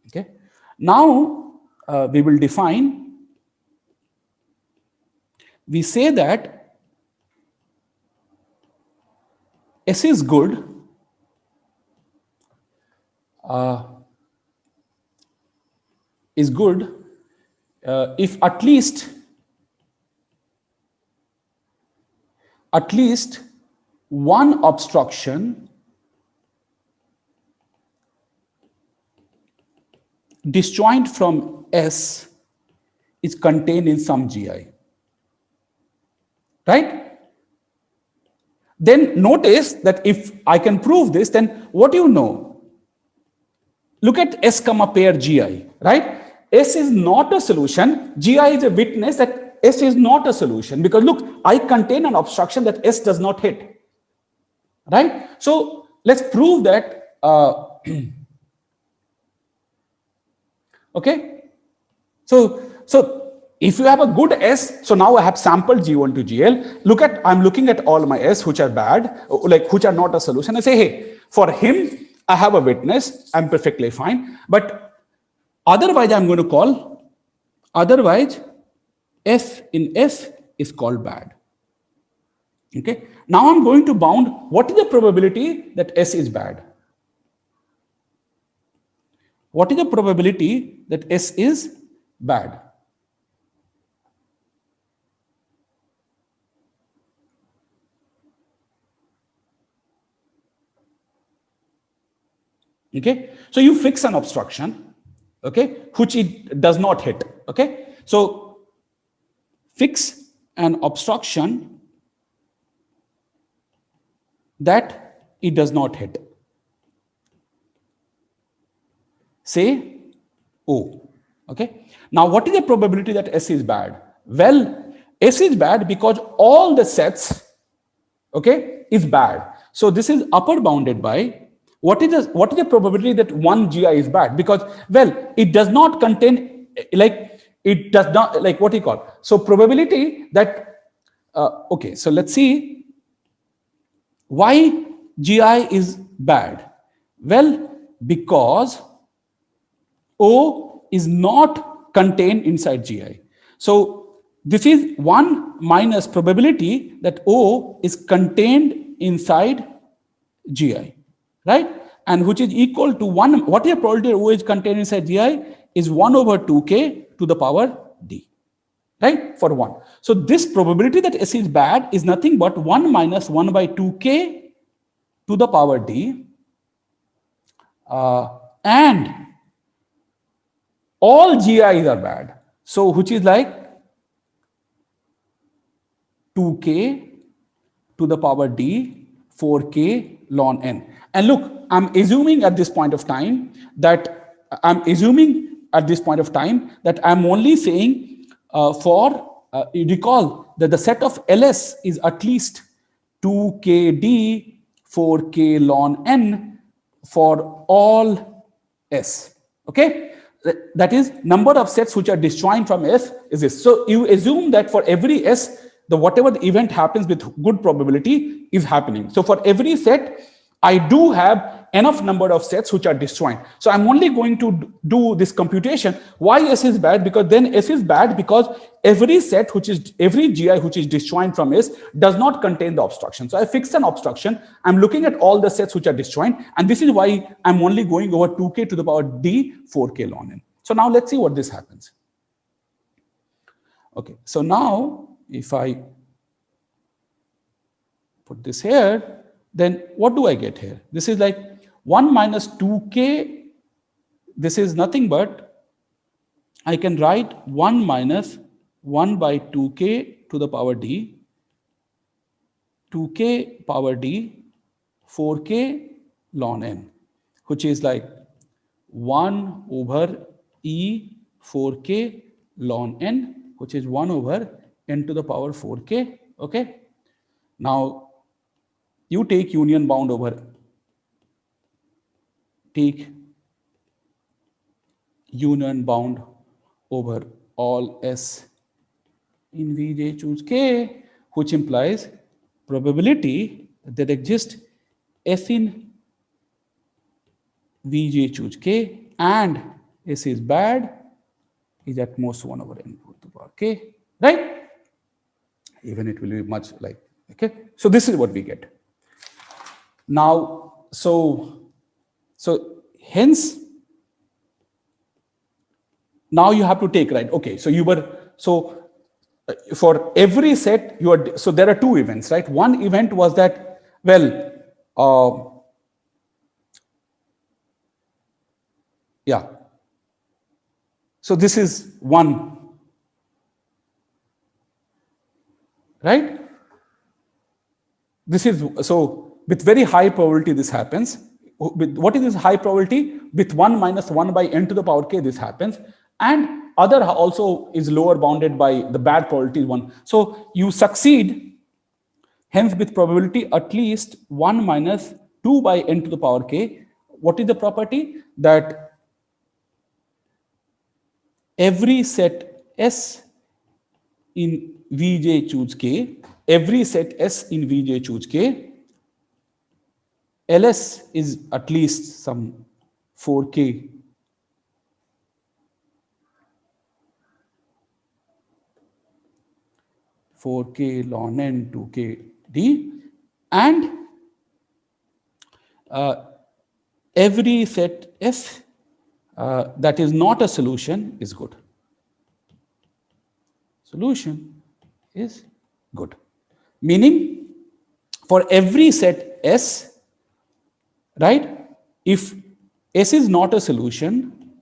Okay. Now we will define. We say that S is good if at least one obstruction disjoint from S is contained in some GI. Right? Then notice that if I can prove this, then what do you know? Look at S comma pair GI, right? S is not a solution. GI is a witness that S is not a solution because look, I contain an obstruction that S does not hit. Right? So let's prove that. Okay. So if you have a good S, so now I have sampled G1 to GL. Look at, I'm looking at all my S which are bad, like which are not a solution. I say, hey, for him, I have a witness. I'm perfectly fine. But otherwise, I'm going to call, otherwise, F in F is called bad. Okay. Now I'm going to bound, what is the probability that S is bad? What is the probability that S is bad? Okay, so you fix an obstruction, okay, which it does not hit. Okay, so fix an obstruction that it does not hit. Say O. Okay, now what is the probability that S is bad? Well, S is bad because all the sets, okay, is bad. So this is upper bounded by what is the probability that one GI is bad? Because, well, it does not contain, like, it does not, like, what do you call? So probability that, okay, so let's see why GI is bad. Well, because O is not contained inside GI. So this is 1 minus probability that O is contained inside GI, right? And which is equal to 1, what is the probability O is contained inside GI is 1 over 2k to the power D, right? For 1. So this probability that S is bad is nothing but 1 minus 1 by 2k to the power D. And all GIs are bad. So which is like 2k to the power d 4k ln n. And look, I'm assuming at this point of time that I'm only saying you recall that the set of LS is at least 2kd 4k ln n for all S. Okay, that is number of sets which are disjoint from S is this. So you assume that for every S, the whatever the event happens with good probability is happening. So for every set, I do have enough number of sets which are disjoint. So I'm only going to do this computation. Why S is bad? Because then S is bad because every set every GI which is disjoint from S does not contain the obstruction. So I fix an obstruction. I'm looking at all the sets which are disjoint, and this is why I'm only going over 2k to the power d 4k ln n. So now let's see what this happens. Okay, so now if I put this here, then what do I get here? This is like 1 minus 2k. This is nothing but I can write 1 minus 1 by 2k to the power d, 2k power d, 4k ln n, which is like 1 over e 4k ln n, which is 1 over n to the power 4k. Okay. Now you take union bound over all S in Vj choose k, which implies probability that exists S in Vj choose k and S is bad is at most 1 over n to the power k, right? Even it will be much like, okay. So this is what we get. Now, so hence, now you have to take, right? Okay, so for every set, so there are two events, right? One event was that, well, yeah. So this is one, right? This is, so with very high probability this happens. With what is this high probability? With 1 minus 1 by n to the power k this happens, and other also is lower bounded by the bad probability 1. So you succeed, hence with probability at least 1 minus 2 by n to the power k. What is the property? That every set S in Vj choose k, every set S in Vj choose k, LS is at least some 4k ln n 2k d, and every set F that is not a solution is good. Solution is good. Meaning for every set S, right? If S is not a solution,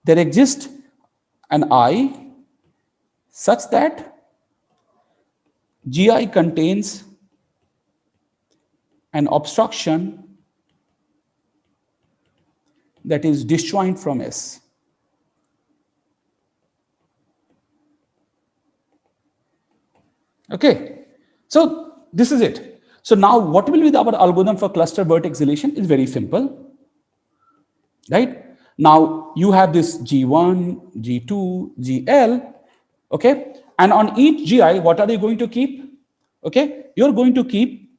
there exists an I such that GI contains an obstruction that is disjoint from S. Okay, so this is it. So now what will be our algorithm for cluster vertex deletion is very simple, right? Now you have this G1, G2, GL, okay? And on each GI, what are you going to keep? Okay, you're going to keep,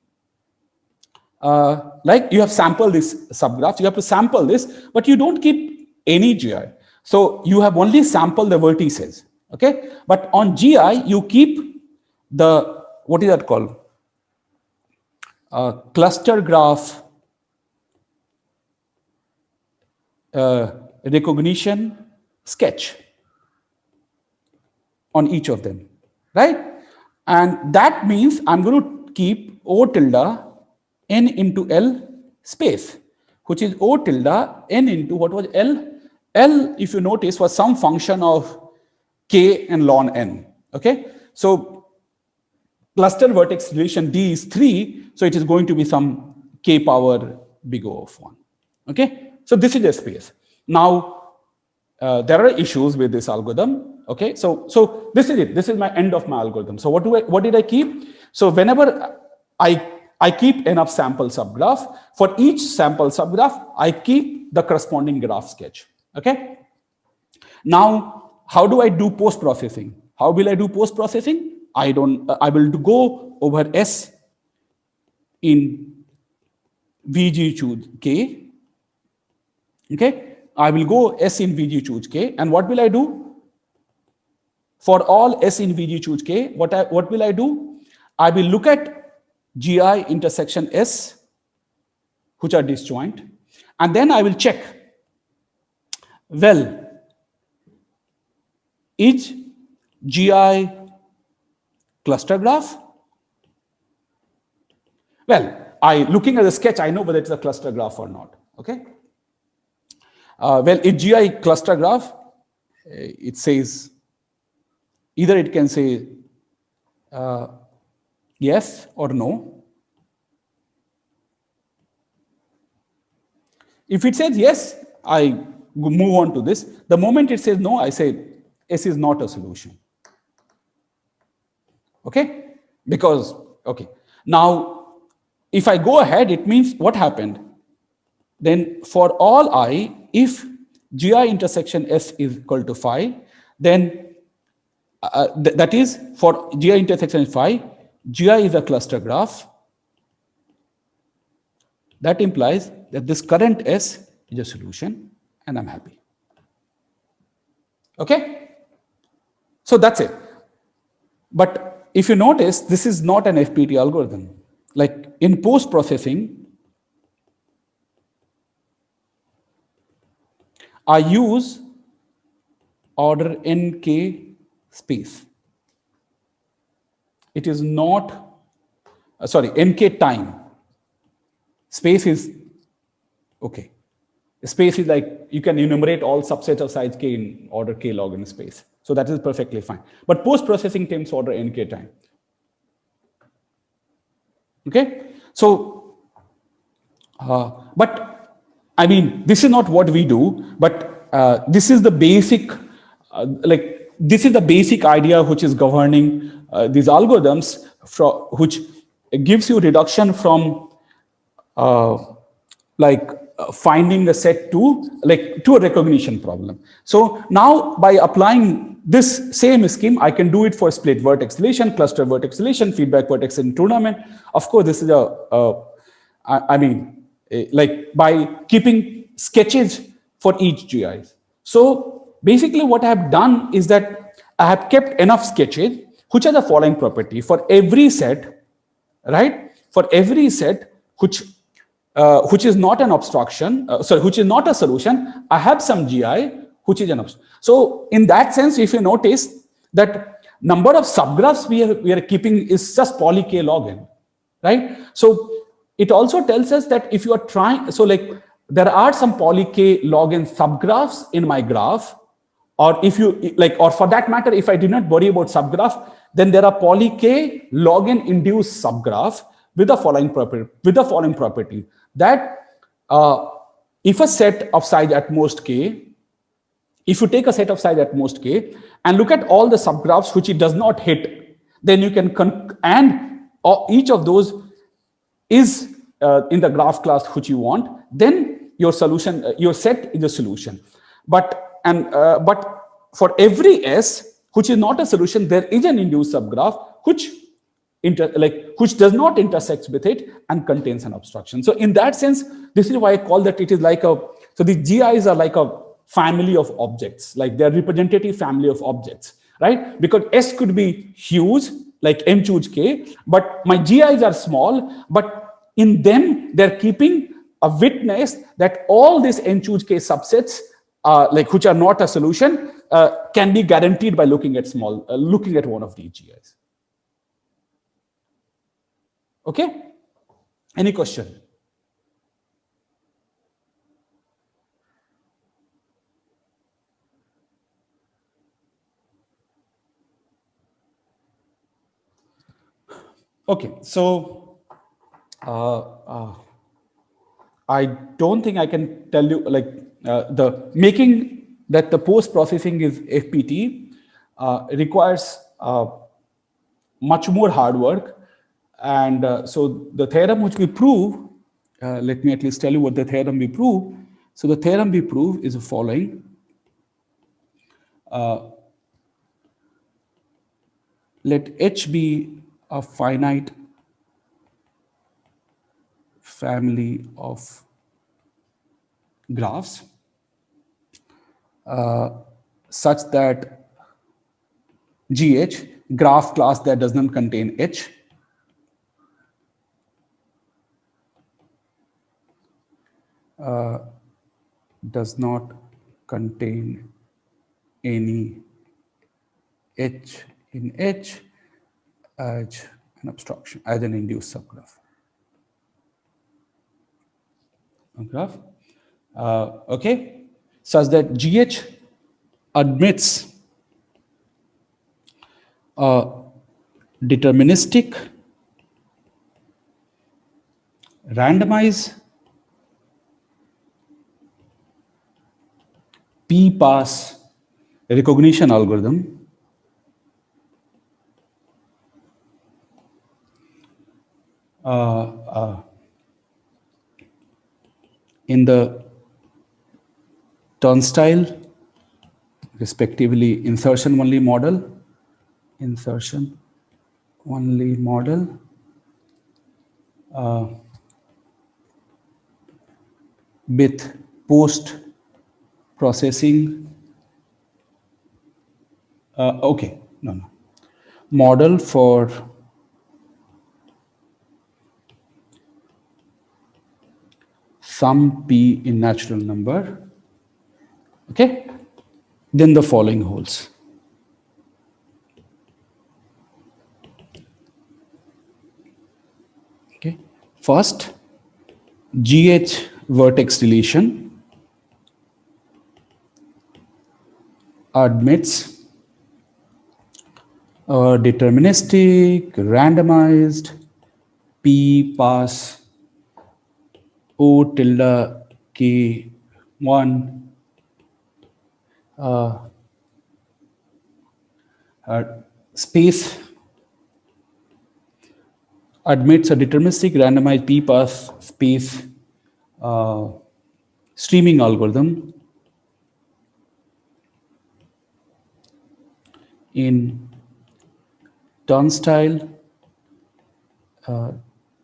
like you have sampled this subgraph, you have to sample this, but you don't keep any GI. So you have only sampled the vertices, okay? But on GI, you keep the, what is that called? Cluster graph recognition sketch on each of them, right? And that means I'm going to keep O tilde n into L space, which is O tilde n into what was L? L, if you notice, was some function of k and ln n. Okay, so cluster vertex relation D is 3, so it is going to be some k power big O of 1. Okay, so this is a space. Now, there are issues with this algorithm. Okay, so this is it. This is my end of my algorithm. So what did I keep? So whenever I keep enough sample subgraph, for each sample subgraph, I keep the corresponding graph sketch. Okay. Now, how do I do post processing? How will I do post processing? I will go over S in VG choose K. Okay, I will go S in VG choose K, and what will I do? For all S in VG choose K, what will I do? I will look at GI intersection S, which are disjoint, and then I will check, well, is GI cluster graph? Well, looking at the sketch, I know whether it's a cluster graph or not. Okay. Well, in GI cluster graph, it says either it can say yes or no. If it says yes, I move on to this. The moment it says no, I say S is not a solution. Okay, because okay. Now, if I go ahead, it means what happened? Then for all I, if GI intersection S is equal to phi, then that is for GI intersection phi, GI is a cluster graph. That implies that this current S is a solution, and I'm happy. Okay? So that's it. But if you notice, this is not an FPT algorithm. Like in post-processing, I use order nk space. It is not, nk time. Space is, okay. Space is like, you can enumerate all subsets of size k in order k log n space. So that is perfectly fine. But post-processing takes order nk time. Okay? So, but I mean, this is not what we do, but this is the basic, this is the basic idea which is governing these algorithms, which gives you reduction from finding a set to a recognition problem. So now by applying this same scheme, I can do it for split vertex relation, cluster vertex relation, feedback vertex in tournament. Of course, this is by keeping sketches for each GIs. So basically what I have done is that I have kept enough sketches which are the following property for every set, right? For every set which is not an obstruction, which is not a solution, I have some GI which is an obstruction. So in that sense, if you notice that number of subgraphs we are keeping is just poly k log n, right? So it also tells us that if you are trying, so like there are some poly k log n subgraphs in my graph, or if you like, or for that matter, if I did not worry about subgraph, then there are poly k log n induced subgraph with the following property, that if a set of size at most k, if you take a set of size at most k and look at all the subgraphs which it does not hit, then you can each of those is in the graph class which you want, then your solution, your set is a solution. But for every S which is not a solution, there is an induced subgraph which does not intersect with it and contains an obstruction. So in that sense, this is why I call that it is like so the GIs are like a family of objects, like they're representative family of objects, right? Because S could be huge, like M choose K, but my GIs are small, but in them, they're keeping a witness that all these N choose K subsets, which are not a solution, can be guaranteed by looking at one of these GIs. Okay? Any question? Okay, so I don't think I can tell you like the making that the post processing is FPT requires much more hard work, and so the theorem which we prove, let me at least tell you what the theorem we prove. So the theorem we prove is the following. Let H be a finite family of graphs such that GH, graph class that does not contain H, does not contain any H in H as an abstraction, as an induced subgraph. Graph. Okay, such that GH admits a deterministic, randomized, p-pass recognition algorithm in the turnstile, respectively, insertion-only model, insertion-only model, with post-processing, model for some p in natural number, okay, then the following holds. Okay, first, GH vertex deletion admits a deterministic, randomized, p-pass O tilde K1 space admits a deterministic randomized p-pass space streaming algorithm in turnstile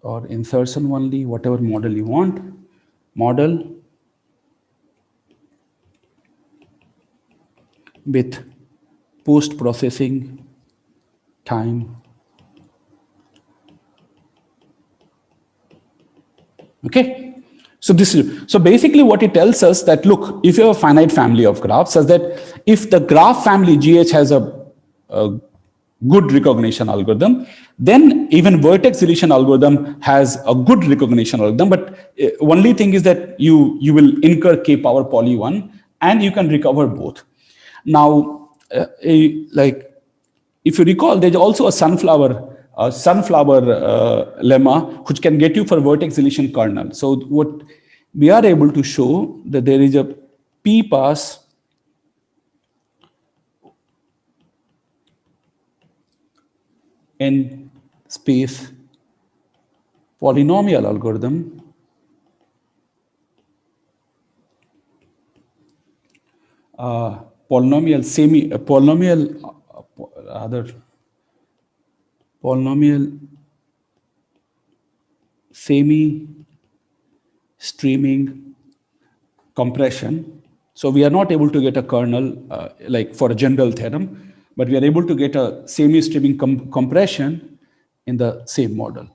or insertion only, whatever model you want, model with post-processing time. Okay, so basically what it tells us that, look, if you have a finite family of graphs, such that if the graph family GH has a good recognition algorithm, then even vertex deletion algorithm has a good recognition algorithm. But only thing is that you will incur k power poly 1 and you can recover both. Now, like if you recall, there's also a sunflower lemma which can get you for vertex deletion kernel. So what we are able to show that there is a p-pass in space polynomial algorithm polynomial semi streaming compression. So we are not able to get a kernel like for a general theorem, but we are able to get a semi streaming compression in the same model,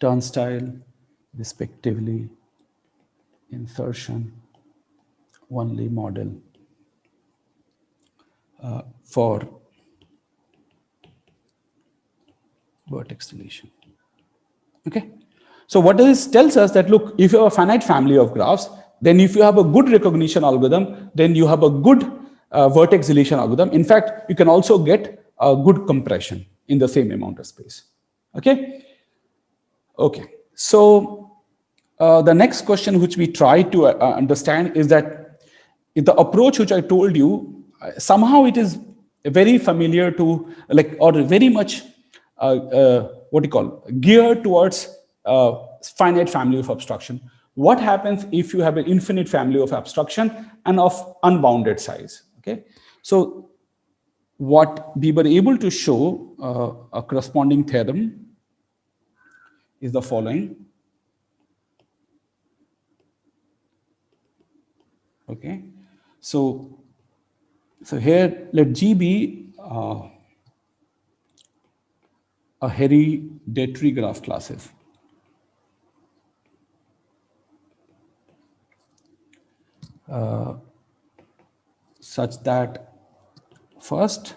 turnstile, respectively, insertion only model for vertex deletion. Okay, so what this tells us that, look, if you have a finite family of graphs, then if you have a good recognition algorithm, then you have a good vertex deletion algorithm. In fact, you can also get a good compression in the same amount of space. Okay. Okay. So the next question which we try to understand is that if the approach which I told you, somehow it is very familiar to like, or very much what do you call, geared towards finite family of abstraction. What happens if you have an infinite family of abstraction and of unbounded size? Okay. So what we were able to show a corresponding theorem is the following. Okay, so here let G be a hereditary graph classes. Such that first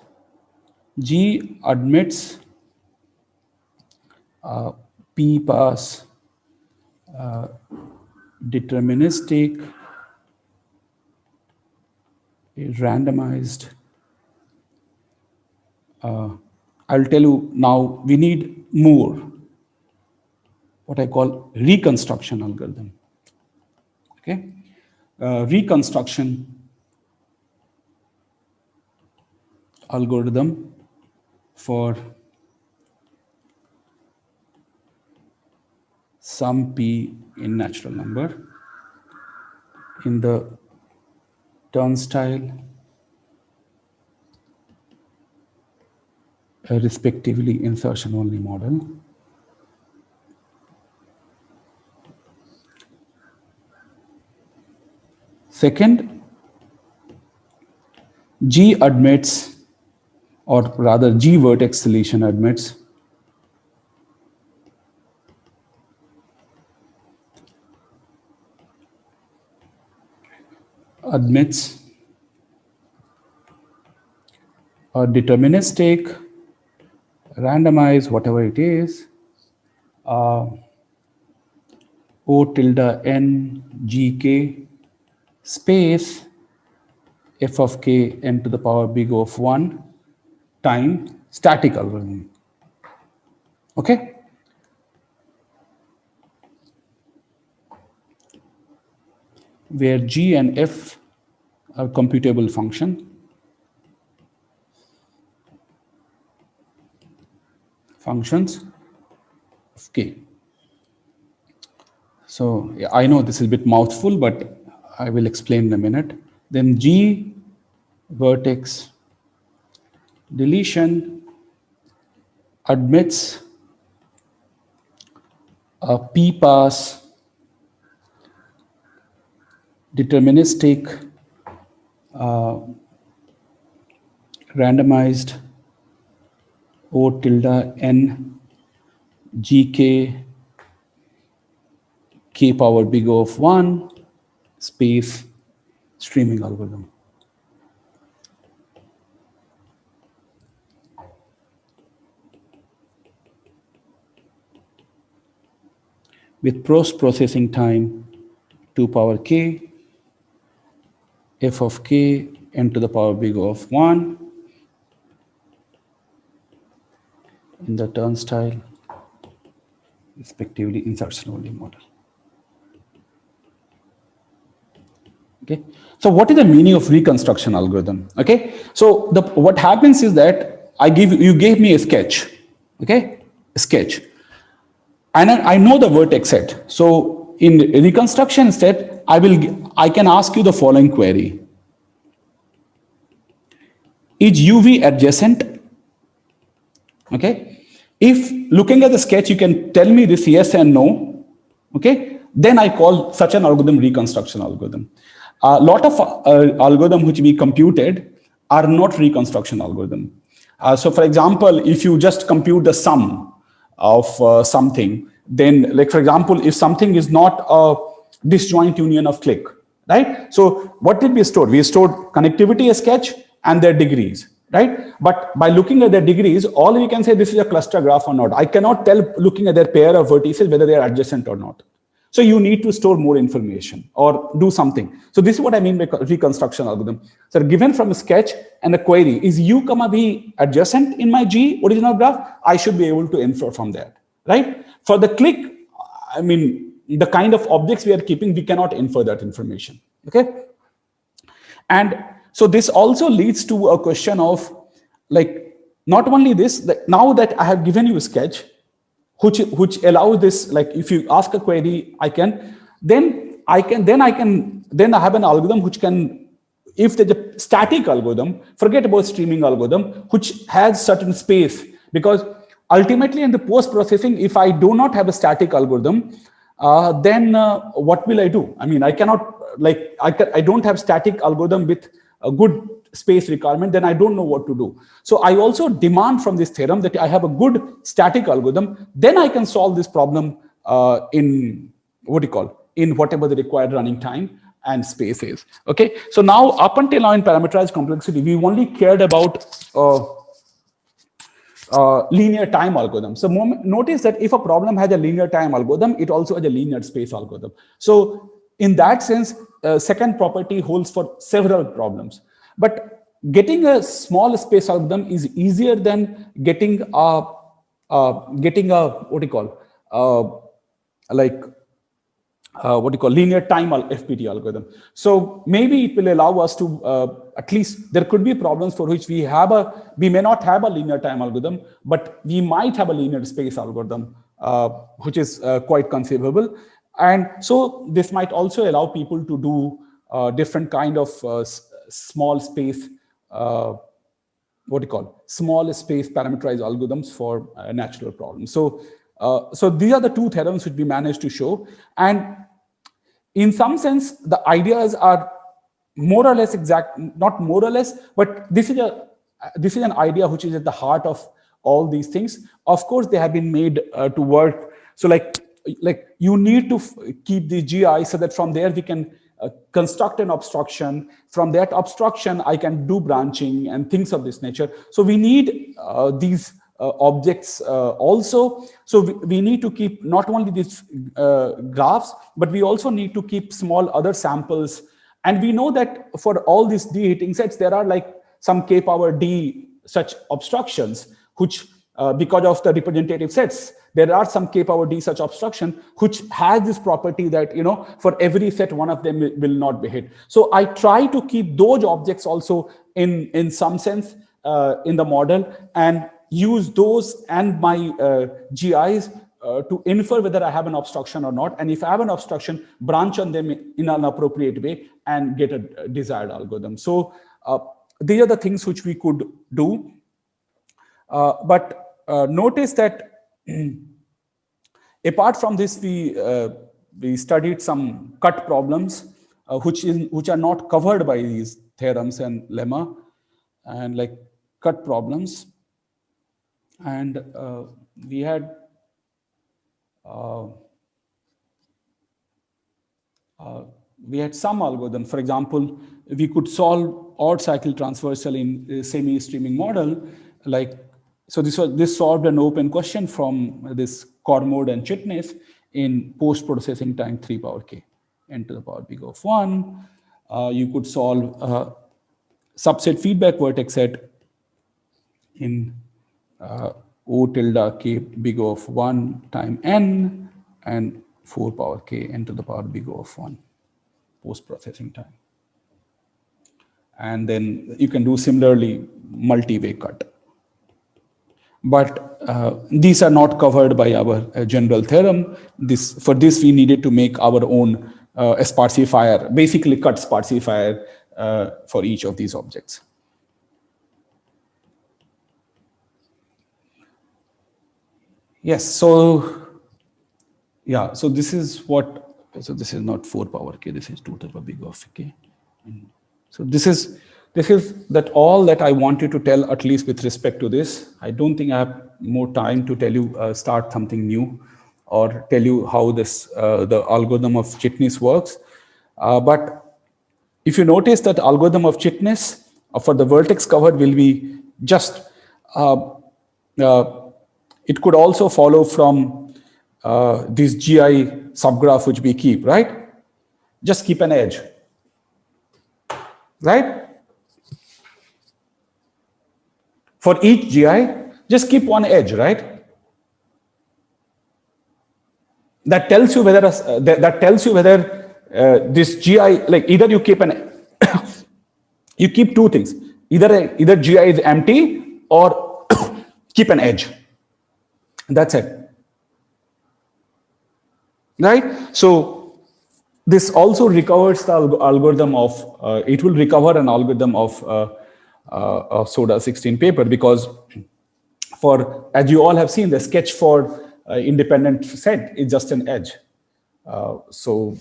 G admits P pass deterministic randomized. I'll tell you now, we need more what I call reconstruction algorithm. Okay, reconstruction algorithm for some P in natural number in the turnstile respectively insertion only model. Second, G admits, or rather G vertex solution admits a deterministic, randomized, whatever it is, O tilde n gk space f of k n to the power big O of 1 time static algorithm. Okay? Where G and F are computable functions of K. So yeah, I know this is a bit mouthful, but I will explain in a minute. Then G vertex deletion admits a P pass deterministic randomized O tilde n gk k power big O of 1 space streaming algorithm. With post-processing time 2 power k, f of k n to the power big O of 1 in the turnstile respectively insertion only model. Okay, so what is the meaning of reconstruction algorithm? Okay, so what happens is that you gave me a sketch, okay, a sketch, and I know the vertex set. So in reconstruction set, I can ask you the following query: is UV adjacent? Okay, if looking at the sketch you can tell me this yes and no, okay, then I call such an algorithm reconstruction algorithm. A lot of algorithms which we computed are not reconstruction algorithm. So for example, if you just compute the sum of something, then like for example, if something is not a disjoint union of clique, right? So what did we store? We stored connectivity as sketch and their degrees, right? But by looking at their degrees, all we can say this is a cluster graph or not. I cannot tell looking at their pair of vertices whether they are adjacent or not. So you need to store more information or do something. So this is what I mean by reconstruction algorithm. So given from a sketch and a query, is u comma v adjacent in my G original graph? I should be able to infer from that, right? For the click, I mean, the kind of objects we are keeping, we cannot infer that information, okay? And so this also leads to a question of, like, not only this, that now that I have given you a sketch, which allows this, like if you ask a query, then I have an algorithm which can, if there's a static algorithm, forget about streaming algorithm, which has certain space, because ultimately in the post-processing, if I do not have a static algorithm, then what will I do? I mean, I cannot, like, I don't have static algorithm with a good space requirement, then I don't know what to do. So I also demand from this theorem that I have a good static algorithm, then I can solve this problem in whatever the required running time and space is. Okay, so now up until now in parameterized complexity, we only cared about linear time algorithm. So notice that if a problem has a linear time algorithm, it also has a linear space algorithm. So in that sense, second property holds for several problems. But getting a small space algorithm is easier than getting a linear time FPT algorithm. So maybe it will allow us to, at least there could be problems for which we may not have a linear time algorithm, but we might have a linear space algorithm, which is quite conceivable. And so this might also allow people to do different kind of small space, small space parameterized algorithms for natural problems. So these are the two theorems which we managed to show. And in some sense, the ideas are more or less exact, not more or less, but this is an idea which is at the heart of all these things. Of course, they have been made to work. So like you need to keep the GI so that from there we can construct an obstruction. From that obstruction, I can do branching and things of this nature. So we need these objects also. So we need to keep not only these graphs, but we also need to keep small other samples. And we know that for all these D hitting sets, there are like some k power D such obstructions, which because of the representative sets, there are some k power D such obstruction, which has this property that, for every set, one of them will not be hit. So I try to keep those objects also in some sense in the model, and use those and my GIs to infer whether I have an obstruction or not. And if I have an obstruction, branch on them in an appropriate way and get a desired algorithm. So these are the things which we could do. But notice that apart from this, we studied some cut problems which are not covered by these theorems and lemma, and like cut problems. And we had some algorithm. For example, we could solve odd cycle transversal in a semi-streaming model. So this solved an open question from this Cormode and Chitnis in post-processing time 3 power k n to the power big of 1. You could solve a subset feedback vertex set in O tilde k big O of 1 time n and 4 power k n to the power big O of 1 post-processing time. And then you can do similarly multi-way cut. But these are not covered by our general theorem. For this, we needed to make our own sparsifier, basically cut sparsifier for each of these objects. Yes, so yeah, so this is what, so this is not 4 power k, this is 2 to the power big of k. So this is that all that I wanted to tell, at least with respect to this. I don't think I have more time to tell you, start something new or tell you how this, the algorithm of Chitnis works. But if you notice that algorithm of Chitnis for the vertex covered will be just, it could also follow from this GI subgraph which we keep, right? Just keep an edge, right? For each GI, just keep one edge, right? That tells you whether this GI, like either you keep you keep two things. Either GI is empty or keep an edge. That's it. Right? So this also recovers the algorithm of, it will recover an algorithm of Soda 16 paper, because as you all have seen, the sketch for independent set is just an edge. So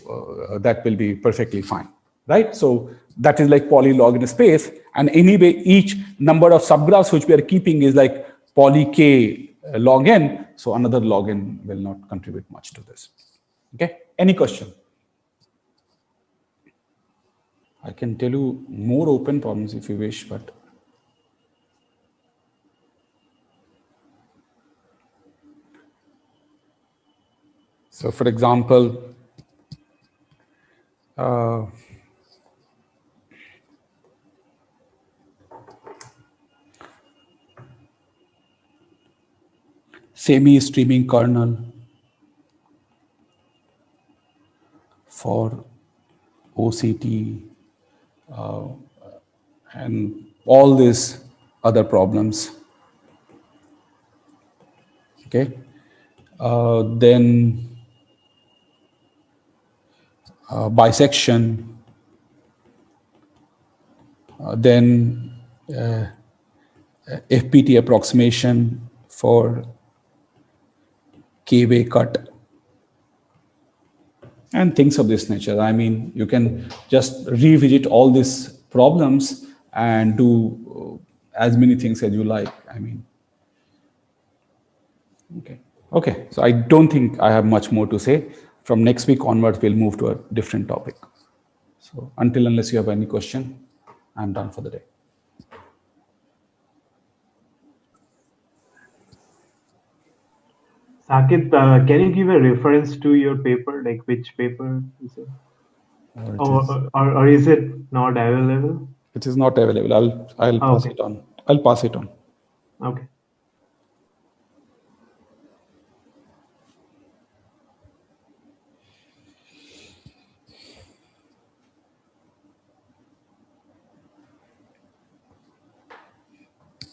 that will be perfectly fine, right? So that is like polylog in a space. And anyway, each number of subgraphs which we are keeping is like poly k log n. So another log n will not contribute much to this. Okay, any question? I can tell you more open problems if you wish, but so for example, semi-streaming kernel for OCT and all these other problems. Okay, then bisection, then FPT approximation for K-way cut, and things of this nature. I mean, you can just revisit all these problems and do as many things as you like. I mean, okay. So I don't think I have much more to say. From next week onwards, we'll move to a different topic. So unless you have any question, I'm done for the day. Sakit, can you give a reference to your paper? Like which paper is it? Or is it not available? It is not available. I'll pass it on. I'll pass it on. Okay.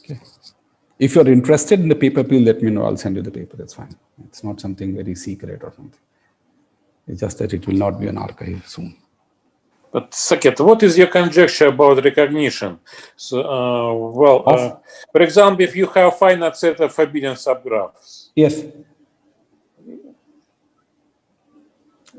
Okay. If you're interested in the paper, please let me know. I'll send you the paper. That's fine. It's not something very secret or something. It's just that it will not be an archive soon. But Sakit, what is your conjecture about recognition? So, for example, if you have finite set of forbidden subgraphs. Yes.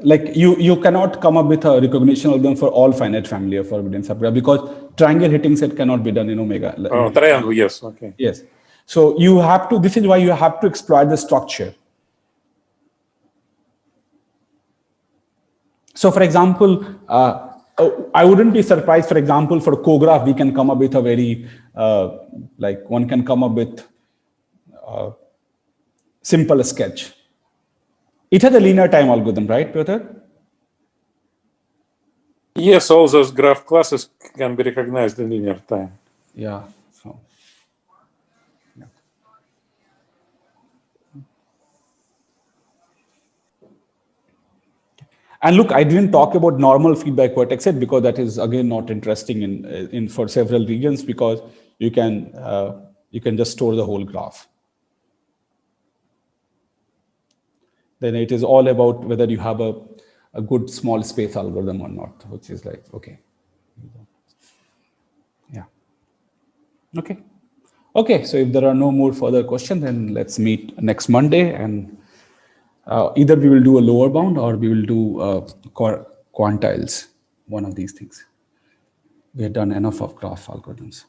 Like you cannot come up with a recognition algorithm for all finite family of forbidden subgraph, because triangle hitting set cannot be done in omega. Oh, triangle, yes, okay. Yes. So you have to, this is why you have to exploit the structure. So for example, I wouldn't be surprised, for example, for cograph, we can come up with a very, one can come up with a simple sketch. It has a linear time algorithm, right, Piotr? Yes, all those graph classes can be recognized in linear time. Yeah. So, yeah. And look, I didn't talk about normal feedback vertex set, because that is again not interesting in for several regions, because you can just store the whole graph. Then it is all about whether you have a good small space algorithm or not, which is like, okay. Yeah. Okay. Okay, so if there are no more further questions, then let's meet next Monday, and either we will do a lower bound or we will do quantiles, one of these things. We have done enough of graph algorithms.